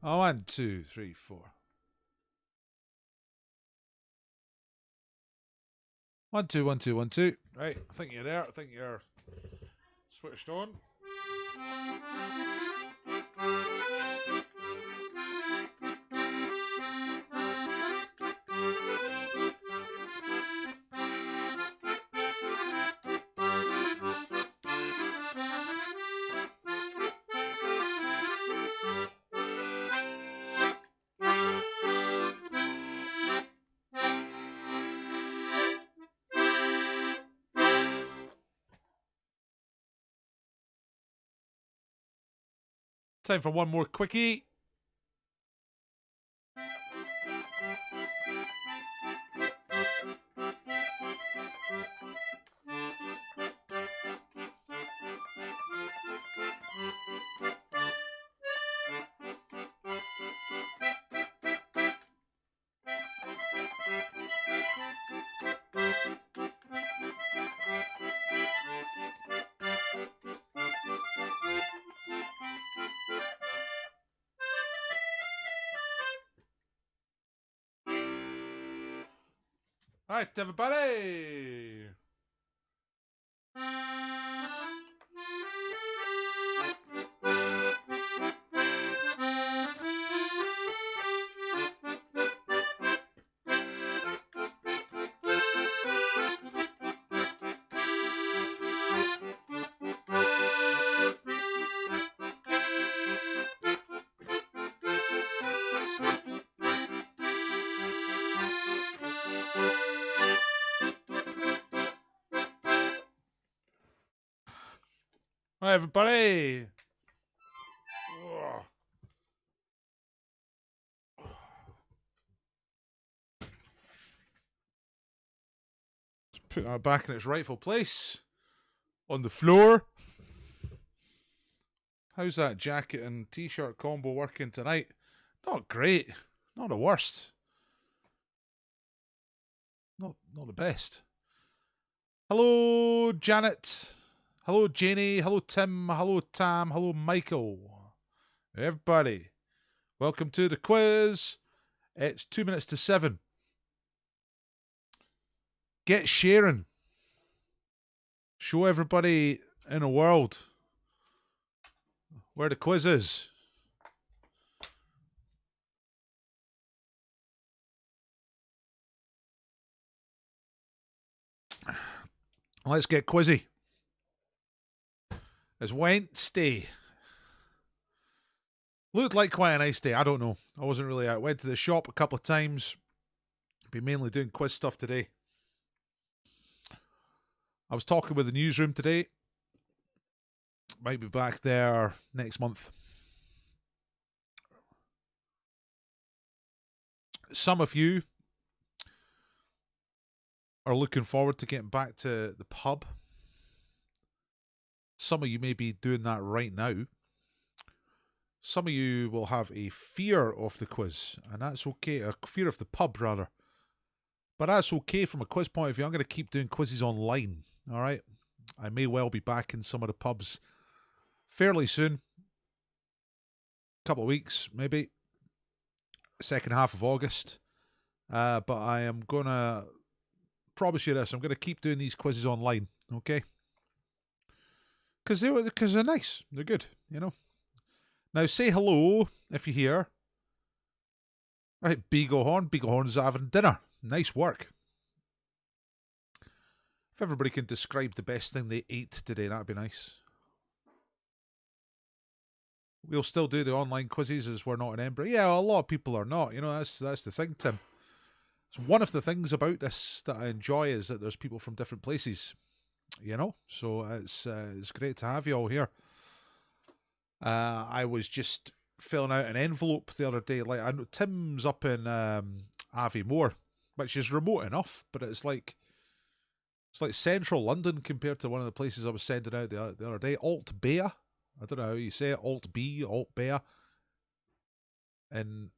Oh, 1, 2, 3, 4. 1, 2, 1, 2, 1, 2. Right, I think you're there. I think you're switched on. Time for one more quickie. Right, everybody. Hi, everybody. Ugh. Let's put that back in its rightful place. On the floor. How's that jacket and t-shirt combo working tonight? Not great. Not the worst. Not the best. Hello, Janet. Hello, Janie. Hello, Tim. Hello, Tam. Hello, Michael. Everybody. Welcome to the quiz. It's 2 minutes to 7. Get sharing. Show everybody in the world where the quiz is. Let's get quizzy. It's Wednesday. Looked like quite a nice day. I don't know. I wasn't really out. Went to the shop a couple of times. Been mainly doing quiz stuff today. I was talking with the newsroom today. Might be back there next month. Some of you are looking forward to getting back to the pub. Some of you may be doing that right now. Some of you will have a fear of the quiz, and that's okay. A fear of the pub, rather. But that's okay from a quiz point of view. I'm going to keep doing quizzes online, all right? I may well be back in some of the pubs fairly soon. A couple of weeks, maybe. Second half of August. But I am going to promise you this. I'm going to keep doing these quizzes online, okay? Because they're nice. They're good, you know? Now, say hello if you're here. Right, Beaglehorn. Beaglehorn's having dinner. Nice work. If everybody can describe the best thing they ate today, that'd be nice. We'll still do the online quizzes as we're not in Edinburgh. Yeah, a lot of people are not. You know, that's the thing, Tim. So one of the things about this that I enjoy is that there's people from different places. You know, so it's great to have you all here. I was just filling out an envelope the other day. Like, I know Tim's up in Aviemore, which is remote enough, but it's like central London compared to one of the places I was sending out the other day. Alt-Bea. I don't know how you say it. Alt-B, Alt-Bea. In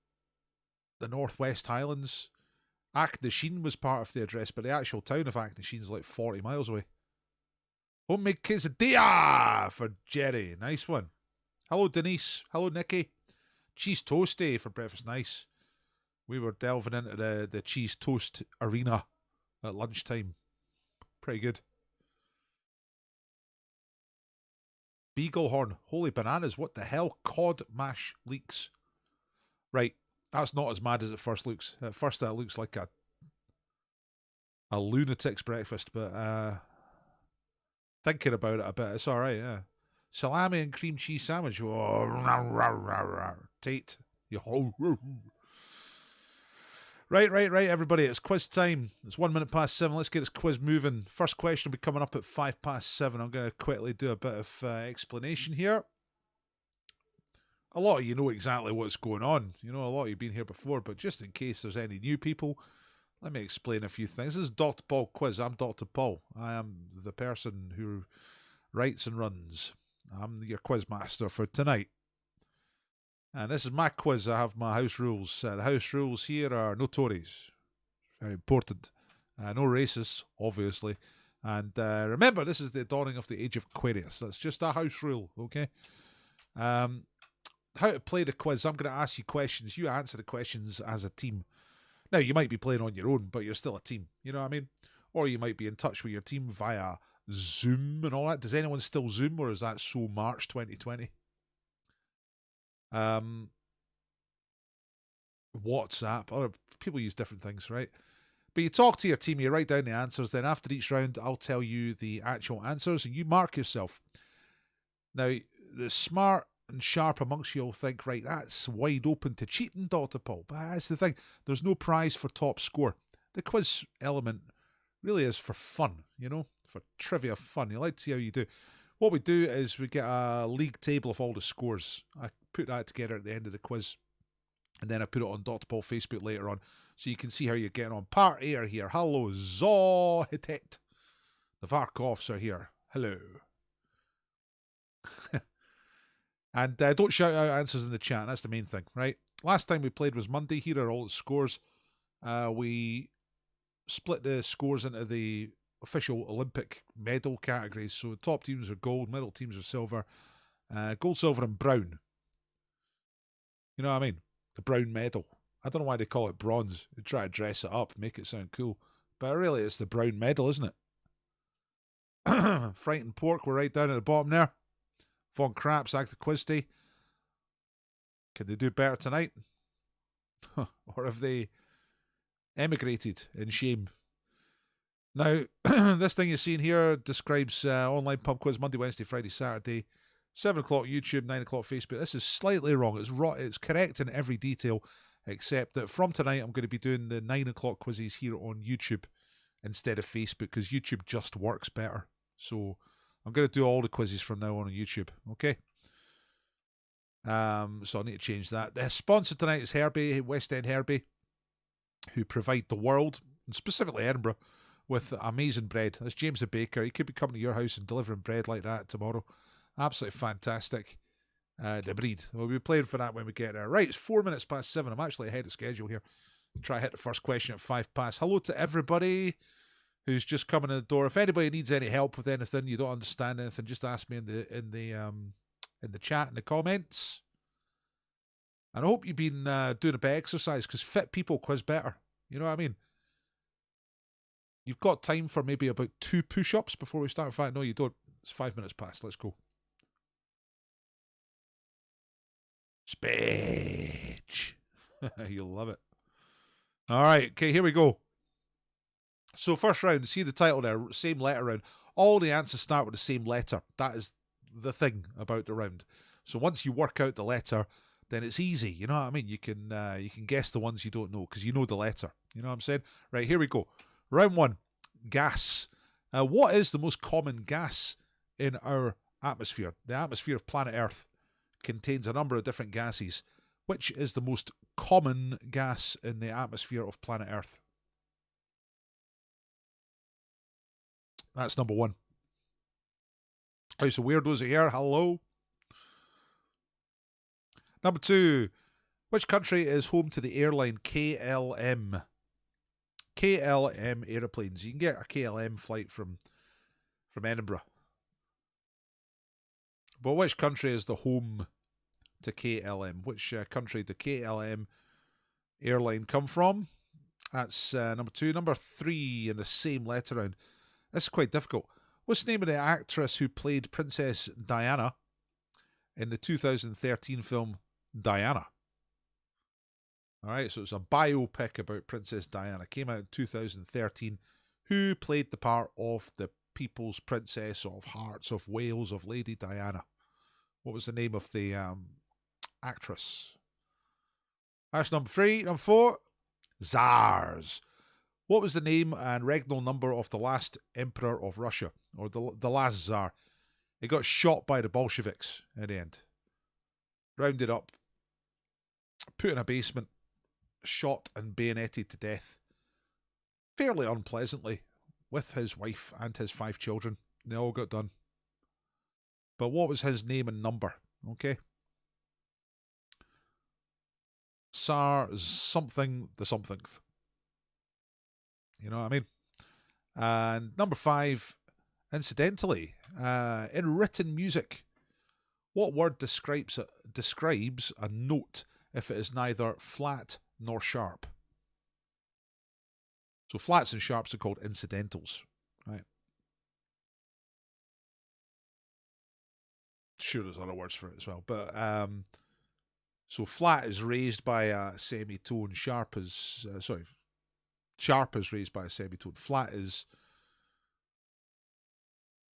the Northwest Highlands. Achnasheen was part of the address, but the actual town of Achnasheen is like 40 miles away. Homemade quesadilla for Jerry. Nice one. Hello, Denise. Hello, Nikki. Cheese toasty for breakfast, nice. We were delving into the cheese toast arena at lunchtime. Pretty good. Beaglehorn, holy bananas, what the hell? Cod mash leeks. Right, that's not as mad as it first looks. At first that looks like a lunatic's breakfast, but thinking about it a bit, it's alright, yeah. Salami and cream cheese sandwich. Oh, rah, rah, rah, rah. Tate. Right, everybody. It's quiz time. It's 1 minute past 7. Let's get this quiz moving. First question will be coming up at 7:05. I'm going to quickly do a bit of explanation here. A lot of you know exactly what's going on. You know, a lot of you have been here before, but just in case there's any new people, let me explain a few things. This is Dr. Paul Quiz. I'm Dr. Paul. I am the person who writes and runs. I'm your quiz master for tonight. And this is my quiz. I have my house rules. The house rules here are no Tories. Very important. No racists, obviously. And remember, this is the dawning of the age of Aquarius. That's just a house rule, okay? How to play the quiz. I'm going to ask you questions. You answer the questions as a team. Now, you might be playing on your own, but you're still a team. You know what I mean? Or you might be in touch with your team via Zoom and all that. Does anyone still Zoom, or is that so March 2020? WhatsApp. Other people use different things, right? But you talk to your team, you write down the answers, then after each round, I'll tell you the actual answers, and you mark yourself. Now, the smart and sharp amongst you will think, right, that's wide open to cheating, Dr. Paul. But that's the thing. There's no prize for top score. The quiz element really is for fun, you know, for trivia fun. You like to see how you do. What we do is we get a league table of all the scores. I put that together at the end of the quiz, and then I put it on Dr. Paul Facebook later on, so you can see how you're getting on. Part A are here. Hello, Zohitet. The Varkovs are here. Hello. And don't shout out answers in the chat. That's the main thing, right? Last time we played was Monday. Here are all the scores. We split the scores into the official Olympic medal categories. So the top teams are gold, middle teams are silver. Gold, silver, and brown. You know what I mean? The brown medal. I don't know why they call it bronze. They try to dress it up, make it sound cool. But really, it's the brown medal, isn't it? Frightened Pork, we're right down at the bottom there. Von Craps, Active Quiz Day. Can they do better tonight? Or have they emigrated in shame? Now, this thing you're seeing here describes online pub quiz Monday, Wednesday, Friday, Saturday. 7 o'clock YouTube, 9 o'clock Facebook. This is slightly wrong. It's correct in every detail, except that from tonight I'm going to be doing the 9 o'clock quizzes here on YouTube instead of Facebook, because YouTube just works better. So I'm going to do all the quizzes from now on YouTube, okay? So I need to change that. The sponsor tonight is Herbie, West End Herbie, who provide the world, and specifically Edinburgh, with amazing bread. That's James the Baker. He could be coming to your house and delivering bread like that tomorrow. Absolutely fantastic. The BREID. We'll be playing for that when we get there. Right, it's 4 minutes past 7. I'm actually ahead of schedule here. Try to hit the first question at 5 past. Hello to everybody who's just coming in the door. If anybody needs any help with anything, you don't understand anything, just ask me in the chat, in the comments. And I hope you've been doing a bit of exercise, because fit people quiz better. You know what I mean? You've got time for maybe about 2 push-ups before we start. In fact, no, you don't. It's 5 minutes past. Let's go. Speech. You'll love it. All right. Okay, here we go. So first round, see the title there, same letter round. All the answers start with the same letter. That is the thing about the round. So once you work out the letter, then it's easy. You know what I mean? You can guess the ones you don't know because you know the letter. You know what I'm saying? Right, here we go. Round 1, gas. What is the most common gas in our atmosphere? The atmosphere of planet Earth contains a number of different gases. Which is the most common gas in the atmosphere of planet Earth? That's number 1. House of Weirdos are here. Hello. Number 2. Which country is home to the airline KLM? KLM aeroplanes. You can get a KLM flight from Edinburgh. But which country is the home to KLM. Which country did KLM airline come from? That's number 2. Number 3 in the same letter round. This is quite difficult. What's the name of the actress who played Princess Diana in the 2013 film Diana? Alright, so it's a biopic about Princess Diana. Came out in 2013. Who played the part of the People's Princess of Hearts of Wales, of Lady Diana? What was the name of the actress? That's number 3. Number 4, Tsars. What was the name and regnal number of the last emperor of Russia, or the last Tsar? He got shot by the Bolsheviks in the end. Rounded up, put in a basement, shot and bayoneted to death. Fairly unpleasantly, with his wife and his 5 children. They all got done. But what was his name and number? Okay. Tsar something the somethingth. You know what I mean? And number 5, incidentally, in written music, what word describes a note if it is neither flat nor sharp? So flats and sharps are called incidentals, right? Sure, there's other words for it as well, but so flat is raised by a semitone. Sharp is sharp is raised by a semitone. Flat is,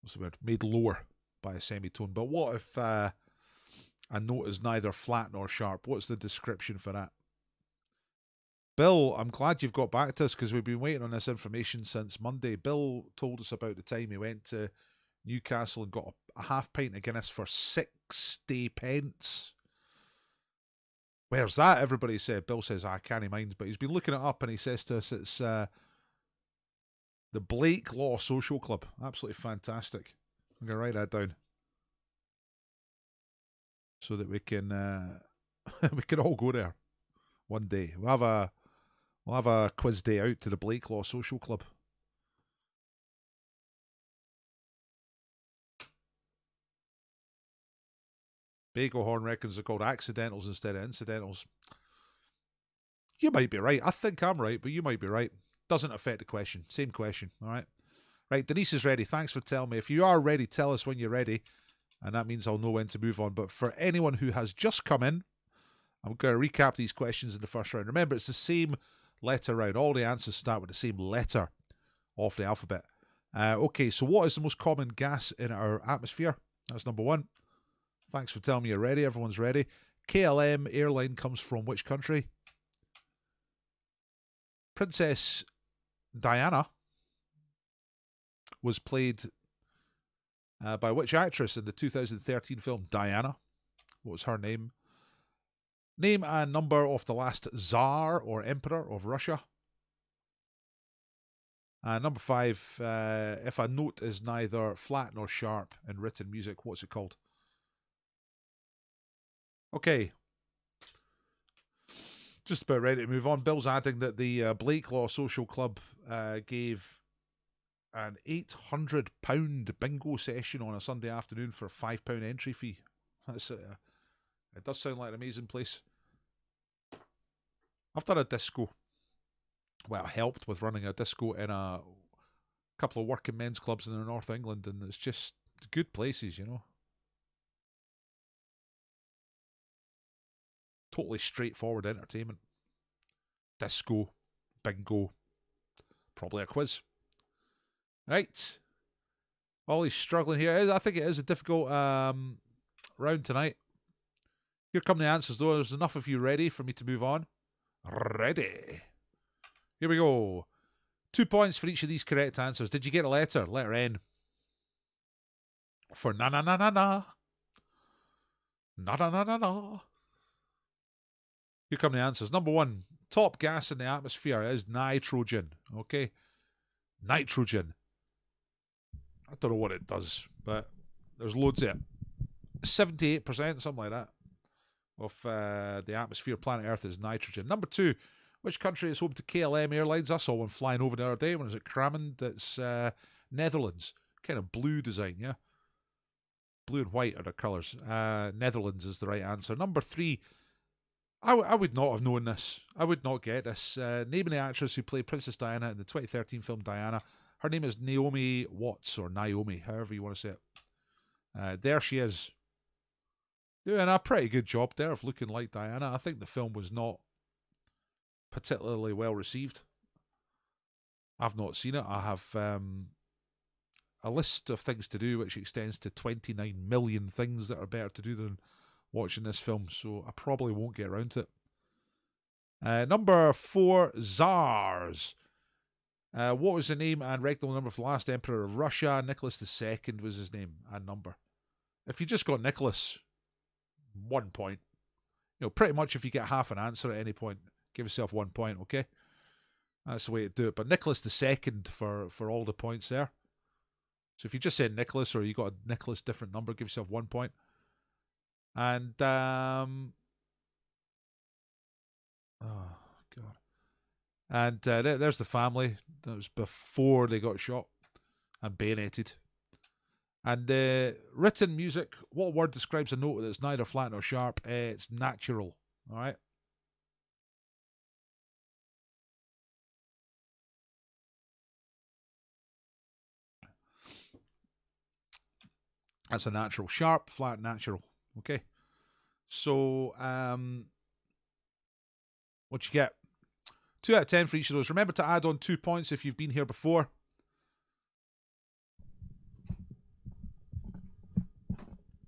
what's the word? Made lower by a semitone. But what if a note is neither flat nor sharp? What's the description for that? Bill, I'm glad you've got back to us because we've been waiting on this information since Monday. Bill told us about the time he went to Newcastle and got a half pint of Guinness for 60 pence. Where's that? Everybody said. Bill says, I can't mind, but he's been looking it up and he says to us it's the Blake Law Social Club. Absolutely fantastic. I'm going to write that down so that we can we can all go there one day. We'll have a quiz day out to the Blake Law Social Club. Bagelhorn reckons they're called accidentals instead of incidentals. You might be right. I think I'm right, but you might be right. Doesn't affect the question. Same question, all right? Right, Denise is ready. Thanks for telling me. If you are ready, tell us when you're ready, and that means I'll know when to move on. But for anyone who has just come in, I'm going to recap these questions in the first round. Remember, it's the same letter round. All the answers start with the same letter of the alphabet. Okay, so what is the most common gas in our atmosphere? That's number 1. Thanks for telling me you're ready. Everyone's ready. KLM airline comes from which country? Princess Diana was played by which actress in the 2013 film Diana? What was her name? Name and number of the last Tsar or Emperor of Russia. Number 5, if a note is neither flat nor sharp in written music, what's it called? Okay. Just about ready to move on. Bill's adding that the Blake Law Social Club gave an £800 bingo session on a Sunday afternoon for a £5 entry fee. That's it does sound like an amazing place. I've done a disco. Well, helped with running a disco in a couple of working men's clubs in the North England, and it's just good places, you know. Totally straightforward entertainment. Disco, bingo, probably a quiz. Right. Ollie's struggling here. I think it is a difficult round tonight. Here come the answers, though. There's enough of you ready for me to move on. Ready. Here we go. 2 points for each of these correct answers. Did you get a letter? Letter N. For na-na-na-na-na. Na-na-na-na-na. Here come the answers. Number 1, top gas in the atmosphere is nitrogen. Okay? Nitrogen. I don't know what it does, but there's loads of it. 78%, something like that, of the atmosphere, planet Earth, is nitrogen. Number 2, which country is home to KLM Airlines? I saw one flying over the other day when I was at Cramond. It's Netherlands. Kind of blue design, yeah? Blue and white are the colours. Netherlands is the right answer. Number 3. I would not have known this. I would not get this. Naming the actress who played Princess Diana in the 2013 film Diana. Her name is Naomi Watts, or Naomi, however you want to say it. There she is. Doing a pretty good job there of looking like Diana. I think the film was not particularly well received. I've not seen it. I have a list of things to do which extends to 29 million things that are better to do than watching this film, so I probably won't get around to it. Number 4, Tsars. What was the name and regnal number of the last emperor of Russia? Nicholas II was his name and number. If you just got Nicholas, 1 point. You know, pretty much if you get half an answer at any point, give yourself 1 point, okay? That's the way to do it. But Nicholas II for all the points there. So if you just said Nicholas, or you got a Nicholas different number, give yourself 1 point. And oh god. And there's the family. That was before they got shot and bayoneted. And written music. What word describes a note that's neither flat nor sharp? It's natural. All right. That's a natural. Sharp, flat, natural. Okay. So, what you get? 2 out of 10 for each of those. Remember to add on 2 points if you've been here before.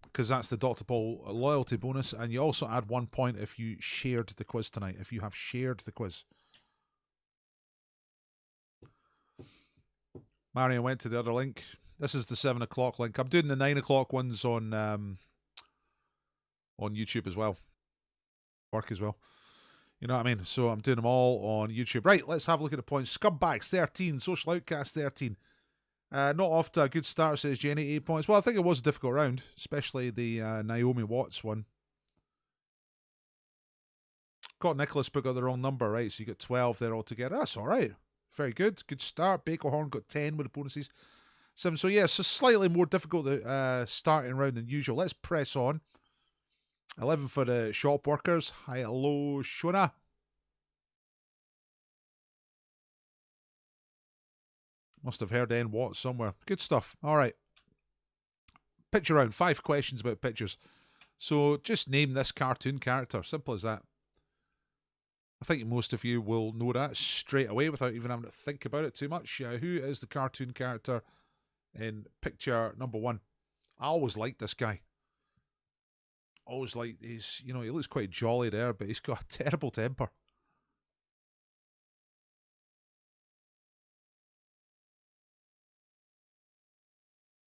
Because that's the Dr. Paul loyalty bonus. And you also add 1 point if you shared the quiz tonight. If you have shared the quiz. Marion went to the other link. This is the 7 o'clock link. I'm doing the 9 o'clock ones on YouTube as well. Work as well. You know what I mean? So I'm doing them all on YouTube. Right, let's have a look at the points. Scumbags, 13. Social Outcast, 13. Not off to a good start, says Jenny, 8 points. Well, I think it was a difficult round, especially the Naomi Watts one. Got Nicholas, but got the wrong number, right? So you got 12 there altogether. That's all right. Very good. Good start. Bakerhorn got 10 with the bonuses. 7. So, yeah, it's a slightly more difficult starting round than usual. Let's press on. 11 for the shop workers. Hi, hello, Shona. Must have heard N Watts somewhere. Good stuff. All right. Picture round. 5 questions about pictures. So just name this cartoon character. Simple as that. I think most of you will know that straight away without even having to think about it too much. Who is the cartoon character in picture number 1? I always liked this guy. Always like he's, you know, he looks quite jolly there, but he's got a terrible temper.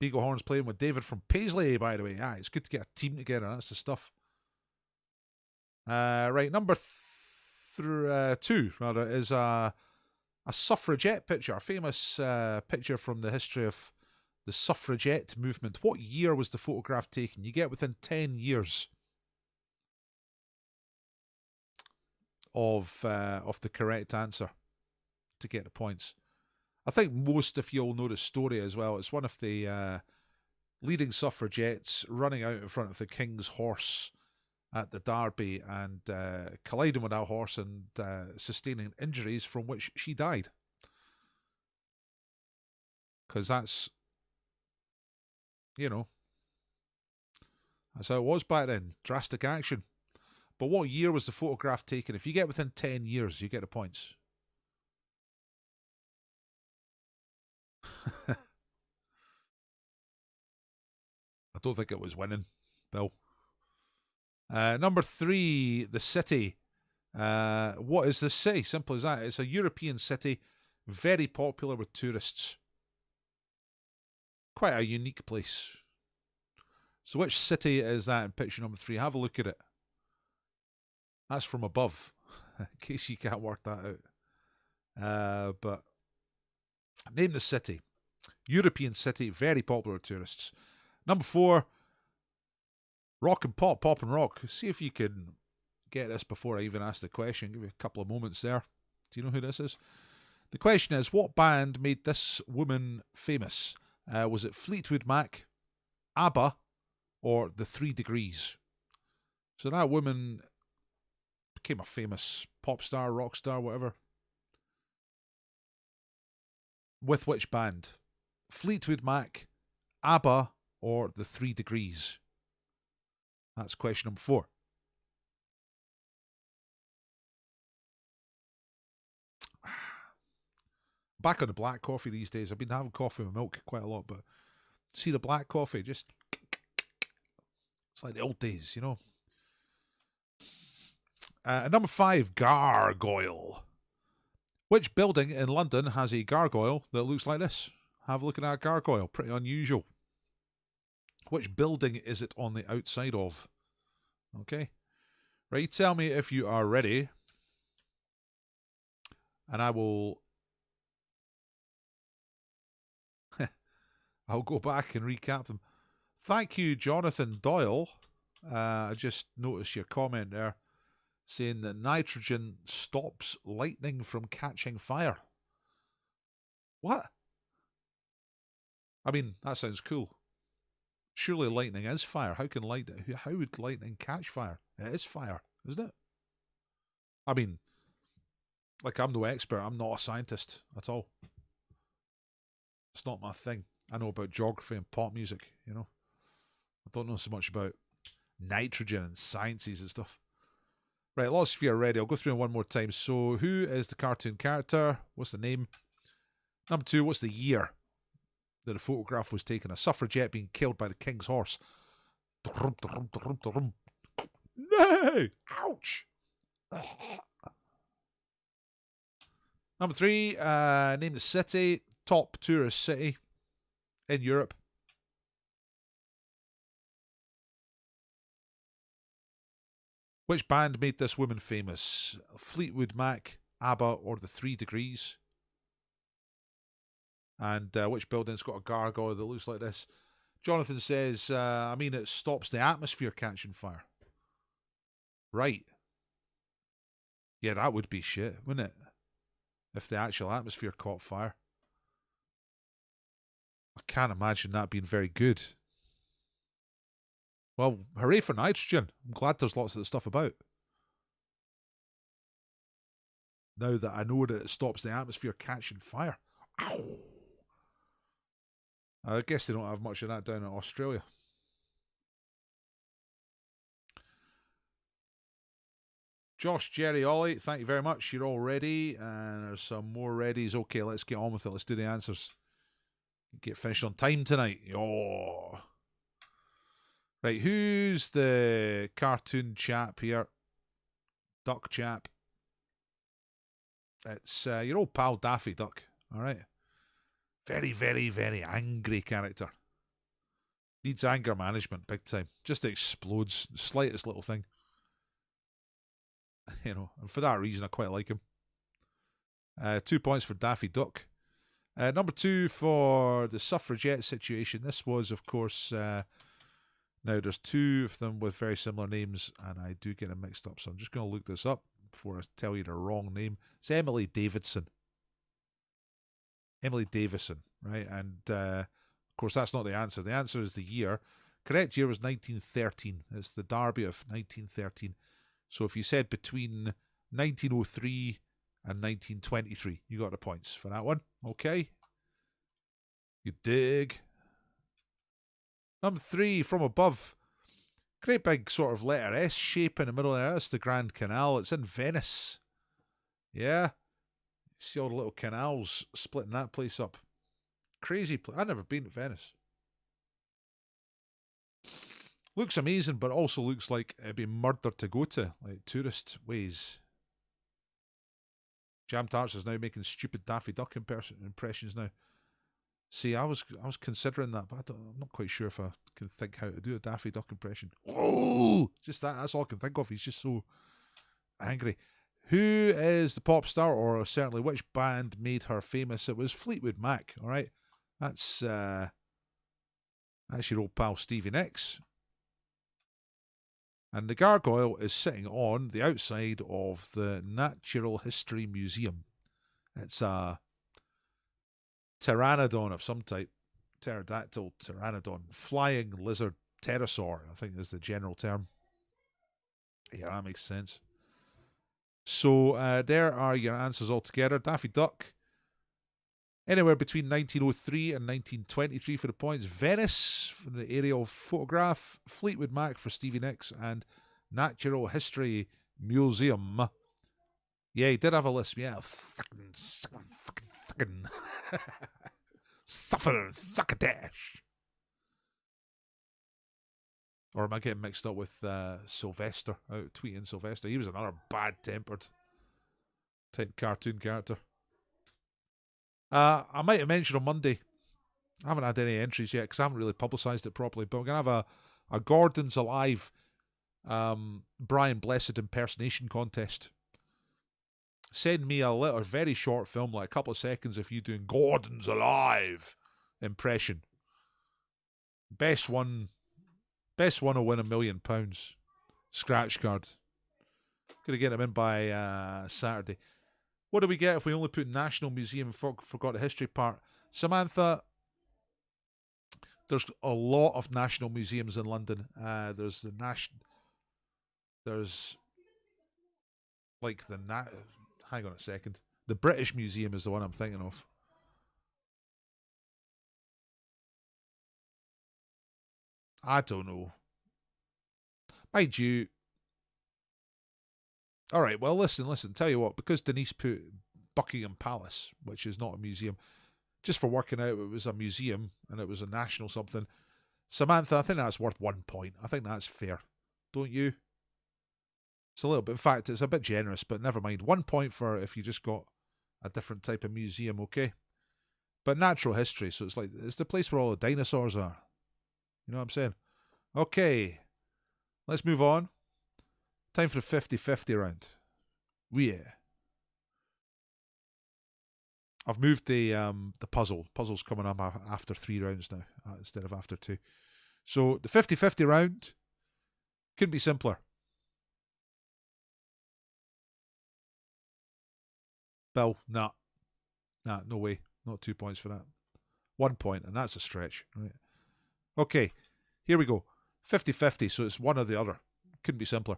Beaglehorn's playing with David from Paisley, by the way. Ah, it's good to get a team together. That's the stuff. Right, number 2 rather is a suffragette picture, a famous picture from the history of the suffragette movement. What year was the photograph taken? You get within 10 years of the correct answer to get the points. I think most of you will know the story as well. It's one of the leading suffragettes running out in front of the King's horse at the Derby and colliding with that horse and sustaining injuries from which she died. Because that's, you know, that's how it was back then. Drastic action. But what year was the photograph taken? If you get within 10 years, you get the points. I don't think it was winning, Bill. Number 3, the city. What is the city? Simple as that. It's a European city, very popular with tourists. Quite a unique place. So which city is that in picture number 3? Have a look at it. That's from above, in case you can't work that out. But name the city. European city, very popular with tourists. Number 4, rock and pop, pop and rock. See if you can get this before I even ask the question. Give you a couple of moments there. Do you know who this is? The question is, what band made this woman famous? Was it Fleetwood Mac, ABBA, or the 3 Degrees. So that woman became a famous pop star, rock star, whatever. With which band? Fleetwood Mac, ABBA, or the 3 Degrees? That's question number 4. Back on the black coffee these days. I've been having coffee with milk quite a lot, but see the black coffee, just it's like the old days, you know. Number 5, gargoyle. Which building in London has a gargoyle that looks like this? Have a look at that gargoyle. Pretty unusual. Which building is it on the outside of? Okay. Right, tell me if you are ready. And I will... I'll go back and recap them. Thank you, Jonathan Doyle. I just noticed your comment there saying that nitrogen stops lightning from catching fire. What? I mean, that sounds cool. Surely lightning is fire. How would lightning catch fire? It is fire, isn't it? I mean, like, I'm no expert. I'm not a scientist at all. It's not my thing. I know about geography and pop music, you know. I don't know so much about nitrogen and sciences and stuff. Right, lots of you are ready. I'll go through it one more time. So, who is the cartoon character? What's the name? Number 2, what's the year that a photograph was taken? A suffragette being killed by the king's horse. No! Ouch! Number 3, name the city. Top tourist city in Europe. Which band made this woman famous? Fleetwood Mac, ABBA, or the 3 Degrees? And which building's got a gargoyle that looks like this? Jonathan says, I mean, it stops the atmosphere catching fire. Right. Yeah, that would be shit, wouldn't it? If the actual atmosphere caught fire. I can't imagine that being very good. Well, hooray for nitrogen. I'm glad there's lots of the stuff about. Now that I know that it stops the atmosphere catching fire. Ow! I guess they don't have much of that down in Australia. Josh, Jerry, Ollie, thank you very much. You're all ready. And there's some more readies. Okay, let's get on with it. Let's do the answers. Get finished on time tonight. Oh. Right, who's the cartoon chap here? Duck chap. It's your old pal Daffy Duck. All right. Very, very, very angry character. Needs anger management big time. Just explodes. Slightest little thing. You know, and for that reason, I quite like him. 2 points for Daffy Duck. Number 2 for the suffragette situation. This was, of course, now there's 2 of them with very similar names, and I do get them mixed up. So I'm just going to look this up before I tell you the wrong name. It's Emily Davidson. Emily Davison, right? And, of course, that's not the answer. The answer is the year. Correct year was 1913. It's the Derby of 1913. So if you said between 1903 and 1923, you got the points for that one. Okay. You dig. Number 3, from above. Great big sort of letter S shape in the middle there. That's the Grand Canal. It's in Venice. Yeah. See all the little canals splitting that place up. Crazy place. I've never been to Venice. Looks amazing, but also looks like it'd be murder to go to, like tourist ways. Jam Tarts is now making stupid Daffy Duck impressions now. See, I was considering that, but I'm not quite sure if I can think how to do a Daffy Duck impression. Oh, just that. That's all I can think of. He's just so angry. Who is the pop star, or certainly which band made her famous? It was Fleetwood Mac. All right, that's your old pal Stevie Nicks. And the gargoyle is sitting on the outside of the Natural History Museum. It's a pteranodon of some type. Pterodactyl, pteranodon, flying lizard pterosaur, I think is the general term. Yeah, that makes sense. So there are your answers altogether. Daffy Duck, anywhere between 1903 and 1923 for the points. Venice for the aerial photograph. Fleetwood Mac for Stevie Nicks. And Natural History Museum. Yeah, he did have a list. Yeah, fucking suffer, succotash. Or am I getting mixed up with Sylvester? Out tweeting Sylvester. He was another bad-tempered type cartoon character. I might have mentioned on Monday, I haven't had any entries yet because I haven't really publicised it properly, but we're going to have a Gordon's Alive Brian Blessed impersonation contest. Send me a little, very short film, like a couple of seconds of you doing Gordon's Alive impression. Best one will win £1 million. Scratch card. Gonna get them in by Saturday. What do we get if we only put National Museum and forgot the history part? Samantha, there's a lot of national museums in London. There's the hang on a second. The British Museum is the one I'm thinking of. I don't know. Mind you. All right, well, listen. Tell you what, because Denise put Buckingham Palace, which is not a museum, just for working out it was a museum and it was a national something. Samantha, I think that's worth 1 point. I think that's fair. Don't you? It's a little bit, in fact, it's a bit generous, but never mind. 1 point for if you just got a different type of museum, okay? But natural history, so it's like, it's the place where all the dinosaurs are. You know what I'm saying? Okay, let's move on. Time for the 50-50 round. Yeah. I've moved the puzzle. Puzzle's coming up after 3 rounds now, instead of after 2. So the 50-50 round couldn't be simpler. Bill, nah, no way. Not 2 points for that. 1 point, and that's a stretch. Right. Okay, here we go. 50-50, so it's one or the other. Couldn't be simpler.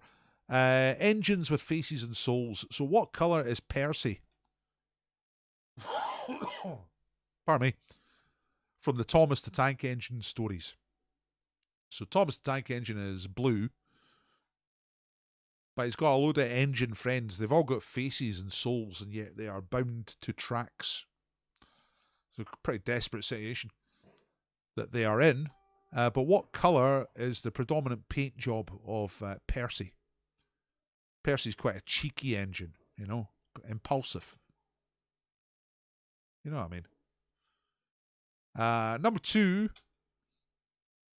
Engines with faces and souls. So what colour is Percy? Pardon me. From the Thomas the Tank Engine stories. So Thomas the Tank Engine is blue, but he's got a load of engine friends. They've all got faces and souls, and yet they are bound to tracks. So a pretty desperate situation that they are in. But what colour is the predominant paint job of Percy? Percy's quite a cheeky engine, you know, impulsive. You know what I mean? Number 2,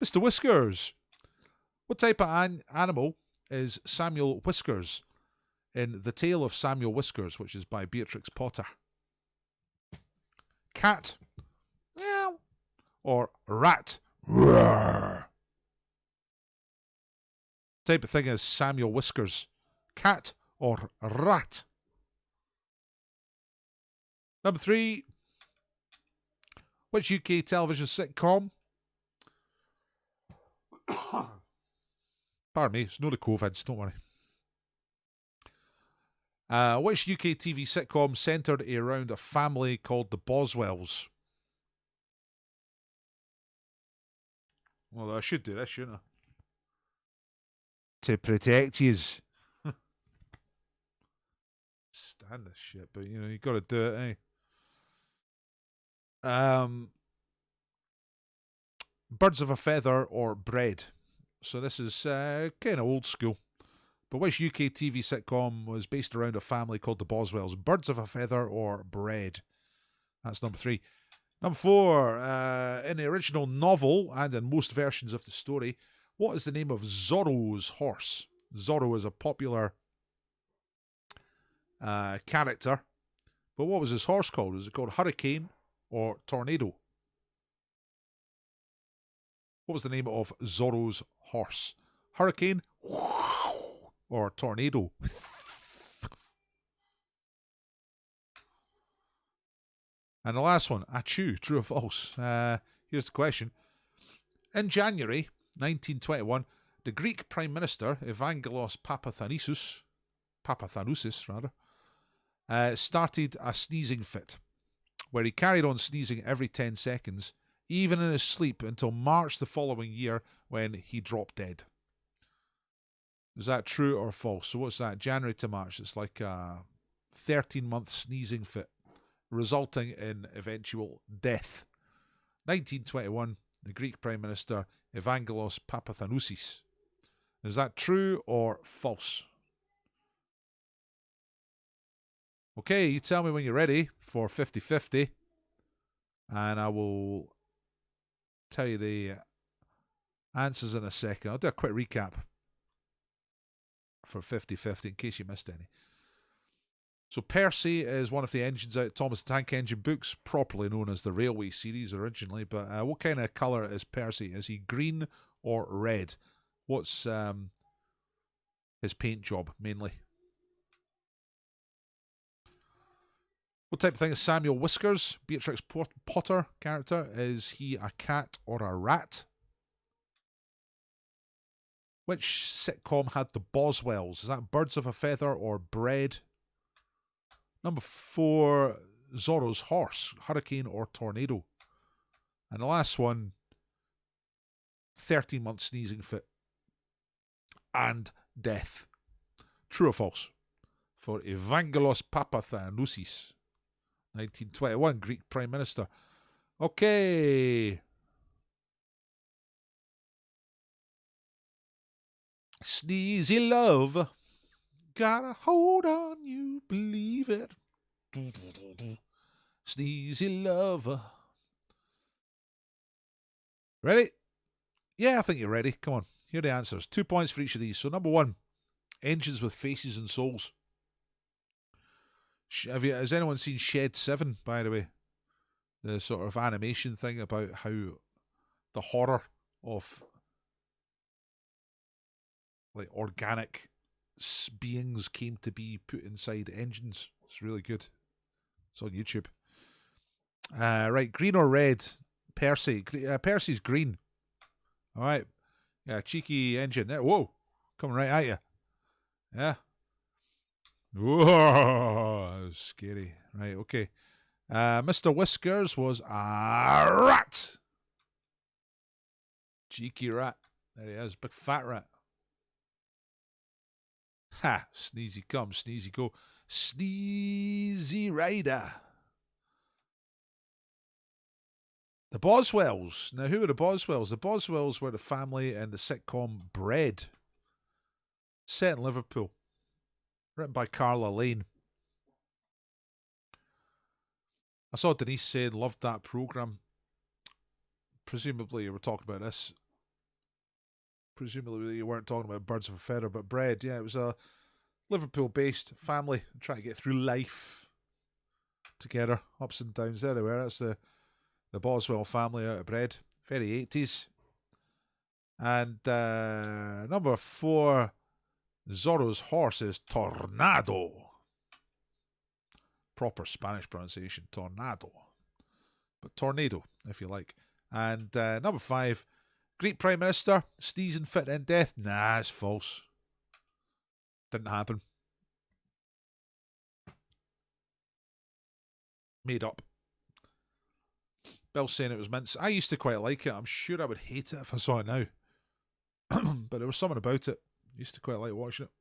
Mr. Whiskers. What type of animal is Samuel Whiskers in The Tale of Samuel Whiskers, which is by Beatrix Potter? Cat, meow, or rat? Roar. Type of thing is Samuel Whiskers. Cat or rat? Number 3. Which UK television sitcom? Pardon me, it's not the COVIDs, don't worry. Which UK TV sitcom centred around a family called the Boswells? Well, I should do this, shouldn't I? To protect yous. Stand this shit, but you know, you got to do it, eh? Birds of a Feather or BREID. So this is kind of old school. But which UK TV sitcom was based around a family called the Boswells? Birds of a Feather or BREID? That's number 3. Number 4, in the original novel and in most versions of the story, what is the name of Zorro's horse? Zorro is a popular character. But what was his horse called? Was it called Hurricane or Tornado? What was the name of Zorro's horse? Hurricane or Tornado? And the last one, achoo, true or false? Here's the question. In January 1921, the Greek Prime Minister, Evangelos Papathanasis, started a sneezing fit, where he carried on sneezing every 10 seconds, even in his sleep, until March the following year when he dropped dead. Is that true or false? So what's that? January to March. It's like a 13-month sneezing fit, resulting in eventual death. 1921, the Greek Prime Minister, Evangelos Papathanasis. Is that true or false? Okay, you tell me when you're ready for 50-50, and I will tell you the answers in a second. I'll do a quick recap for 50-50 in case you missed any. So Percy is one of the engines out of Thomas the Tank Engine books, properly known as the Railway series originally. But what kind of colour is Percy? Is he green or red? What's his paint job mainly? What type of thing is Samuel Whiskers, Beatrix Potter character? Is he a cat or a rat? Which sitcom had the Boswells? Is that Birds of a Feather or BREID? Number 4, Zorro's Horse, Hurricane or Tornado? And the last one, 13-month sneezing fit and death. True or false? For Evangelos Papathanasis, 1921, Greek Prime Minister. Okay. Sneezy love, got a hold on you, believe it. Sneezy love. Ready? Yeah, I think you're ready. Come on, here are the answers. 2 points for each of these. So number 1, engines with faces and souls. Has anyone seen Shed 7, by the way? The sort of animation thing about how the horror of like organic beings came to be put inside engines. It's really good. It's on YouTube. Right, green or red? Percy. Percy's green. All right. Yeah, cheeky engine. Whoa, coming right at you. Yeah. Whoa, that was scary. Right, okay. Mr. Whiskers was a rat. Cheeky rat. There he is, big fat rat. Ha! Sneezy come, sneezy go. Sneezy rider. The Boswells. Now, who were the Boswells? The Boswells were the family in the sitcom BREID, set in Liverpool, written by Carla Lane. I saw Denise saying loved that programme. Presumably you were talking about this. Presumably you weren't talking about Birds of a Feather, but BREID. Yeah, it was a Liverpool-based family trying to get through life together, ups and downs everywhere. That's the Boswell family out of BREID. Very 80s. And number 4, Zorro's Horse is Tornado. Proper Spanish pronunciation, Tornado. But Tornado, if you like. And number 5, Greek Prime Minister, sneezing fit in death. Nah, it's false. Didn't happen. Made up. Bill's saying it was mince. I used to quite like it. I'm sure I would hate it if I saw it now. But there was something about it. I used to quite like watching it.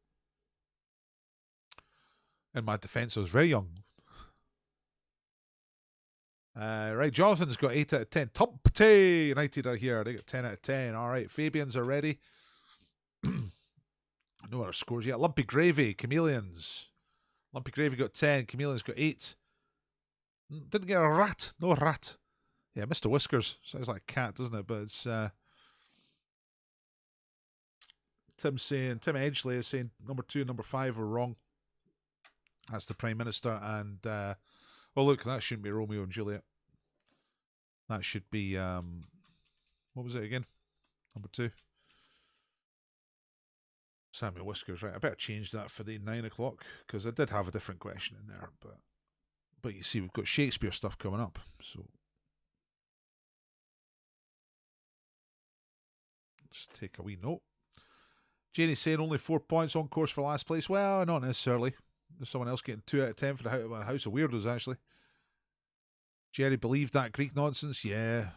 In my defence, I was very young. Right, Jonathan's got 8 out of 10. Tumpty United are here. They got 10 out of 10. All right, Fabians are ready. No other scores yet. Lumpy Gravy, Chameleons. Lumpy Gravy got 10. Chameleons got 8. Didn't get a rat. No rat. Yeah, Mr. Whiskers. Sounds like a cat, doesn't it? But it's... Tim Edgley is saying number 2 and number 5 are wrong. That's the Prime Minister. And... oh, look, that shouldn't be Romeo and Juliet. That should be... what was it again? Number 2. Samuel Whiskers, right. I better change that for the 9 o'clock, because I did have a different question in there. But you see, we've got Shakespeare stuff coming up. Just take a wee note. Janie's saying only 4 points on course for last place. Well, not necessarily. There's someone else getting 2 out of 10 for the House of Weirdos, actually. Jerry believed that Greek nonsense. Yeah.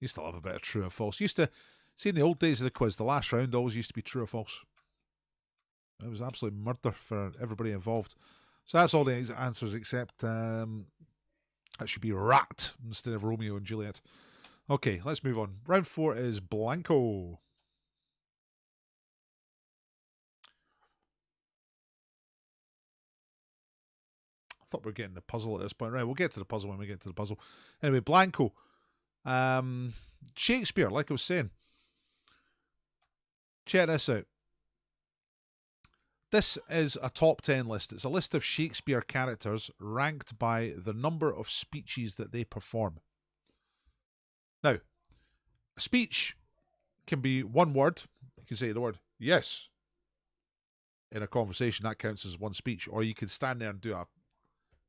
Used to love a bit of true or false. Used to, see in the old days of the quiz, the last round always used to be true or false. It was absolute murder for everybody involved. So that's all the answers except that should be rat instead of Romeo and Juliet. Okay, let's move on. Round 4 is Blanco. I thought we were getting the puzzle at this point. Right, we'll get to the puzzle when we get to the puzzle. Anyway, Blanco. Shakespeare, like I was saying. Check this out. This is a top 10 list. It's a list of Shakespeare characters ranked by the number of speeches that they perform. Now, a speech can be one word. You can say the word yes in a conversation. That counts as one speech. Or you can stand there and do a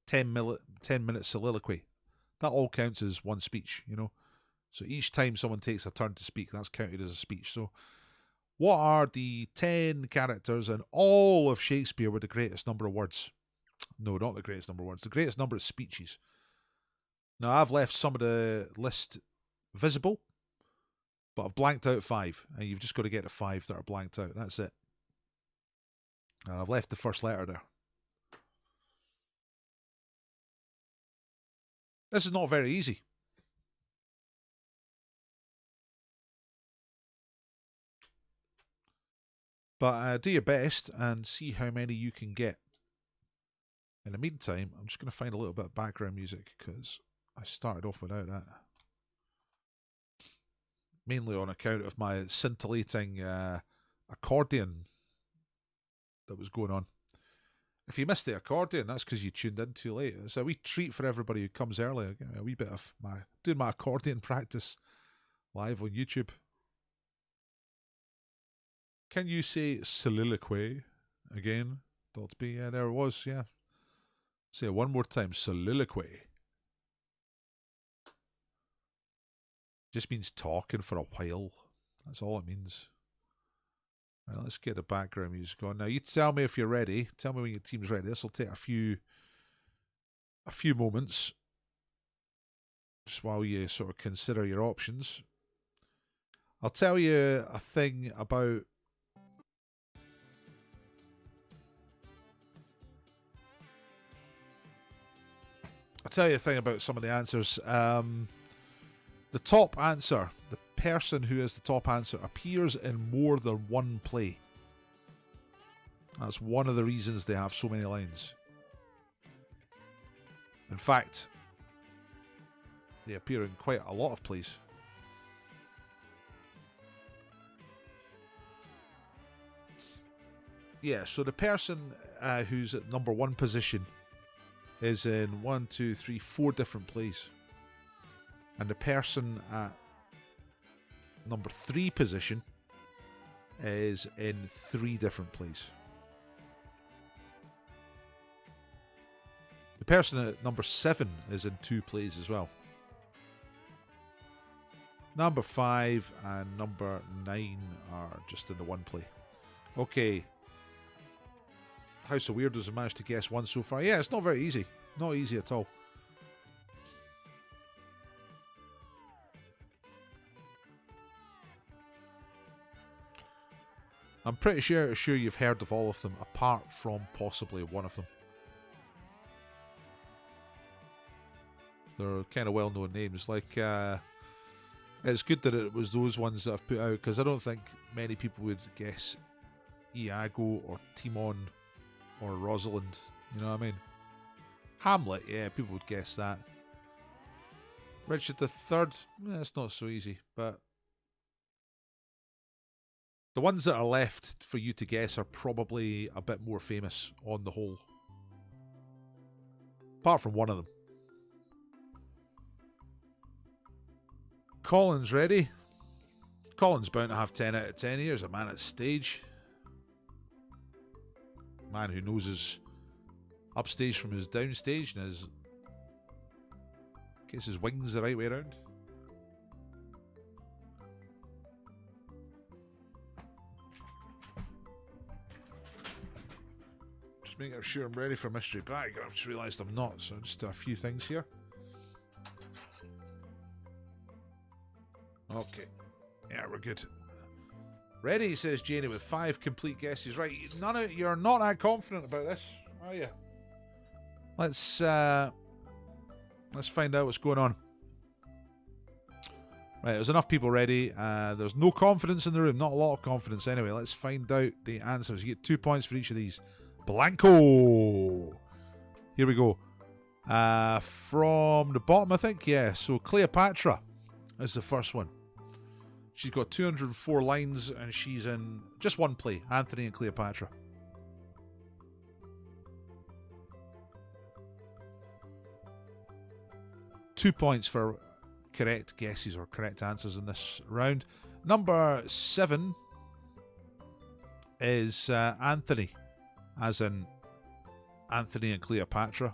10-minute soliloquy. That all counts as one speech, you know. So each time someone takes a turn to speak, that's counted as a speech. So what are the 10 characters in all of Shakespeare with the greatest number of words? No, not the greatest number of words. The greatest number of speeches. Now, I've left some of the list visible, but I've blanked out 5. And you've just got to get to 5 that are blanked out. That's it. And I've left the first letter there. This is not very easy. But do your best and see how many you can get. In the meantime, I'm just going to find a little bit of background music because I started off without that. Mainly on account of my scintillating accordion that was going on. If you missed the accordion, that's because you tuned in too late. It's a wee treat for everybody who comes early. A wee bit of doing my accordion practice live on YouTube. Can you say soliloquy again? Daltby, yeah, there it was, yeah. Say it one more time, soliloquy. Just means talking for a while. That's all it means. Right, let's get the background music on. Now, you tell me if you're ready. Tell me when your team's ready. This will take a few moments. Just while you sort of consider your options. I'll tell you a thing about... I'll tell you a thing about some of the answers. The top answer, the person who is the top answer, appears in more than one play. That's one of the reasons they have so many lines. In fact, they appear in quite a lot of plays. Yeah, so the person who's at number 1 position is in 1, 2, 3, 4 different plays. And the person at number 3 position is in 3 different plays. The person at number 7 is in 2 plays as well. Number 5 and number 9 are just in the 1 play. Okay. House of Weirdos have managed to guess 1 so far. Yeah, it's not very easy. Not easy at all. I'm pretty sure you've heard of all of them, apart from possibly one of them. They're kind of well-known names. Like, it's good that it was those ones that I've put out, because I don't think many people would guess Iago or Timon or Rosalind. You know what I mean? Hamlet, yeah, people would guess that. Richard III, it's not so easy, but the ones that are left for you to guess are probably a bit more famous on the whole. Apart from one of them. Colin's ready. Colin's bound to have 10 out of 10 here as a man at stage. Man who knows his upstage from his downstage and his... gets his wings the right way around. making sure I'm ready for mystery bag. I've just realised I'm not, so just a few things here. Okay. Yeah, we're good. Ready, says Janie, with 5 complete guesses. Right, you're not that confident about this, are you? Let's find out what's going on. Right, there's enough people ready. There's no confidence in the room. Not a lot of confidence anyway. Let's find out the answers. You get 2 points for each of these. Blanco. Here we go. From the bottom, I think. Yeah, so Cleopatra is the first one. She's got 204 lines and she's in just one play, Anthony and Cleopatra. Two points for correct guesses or correct answers in this round. Number 7 is Anthony, as in Anthony and Cleopatra.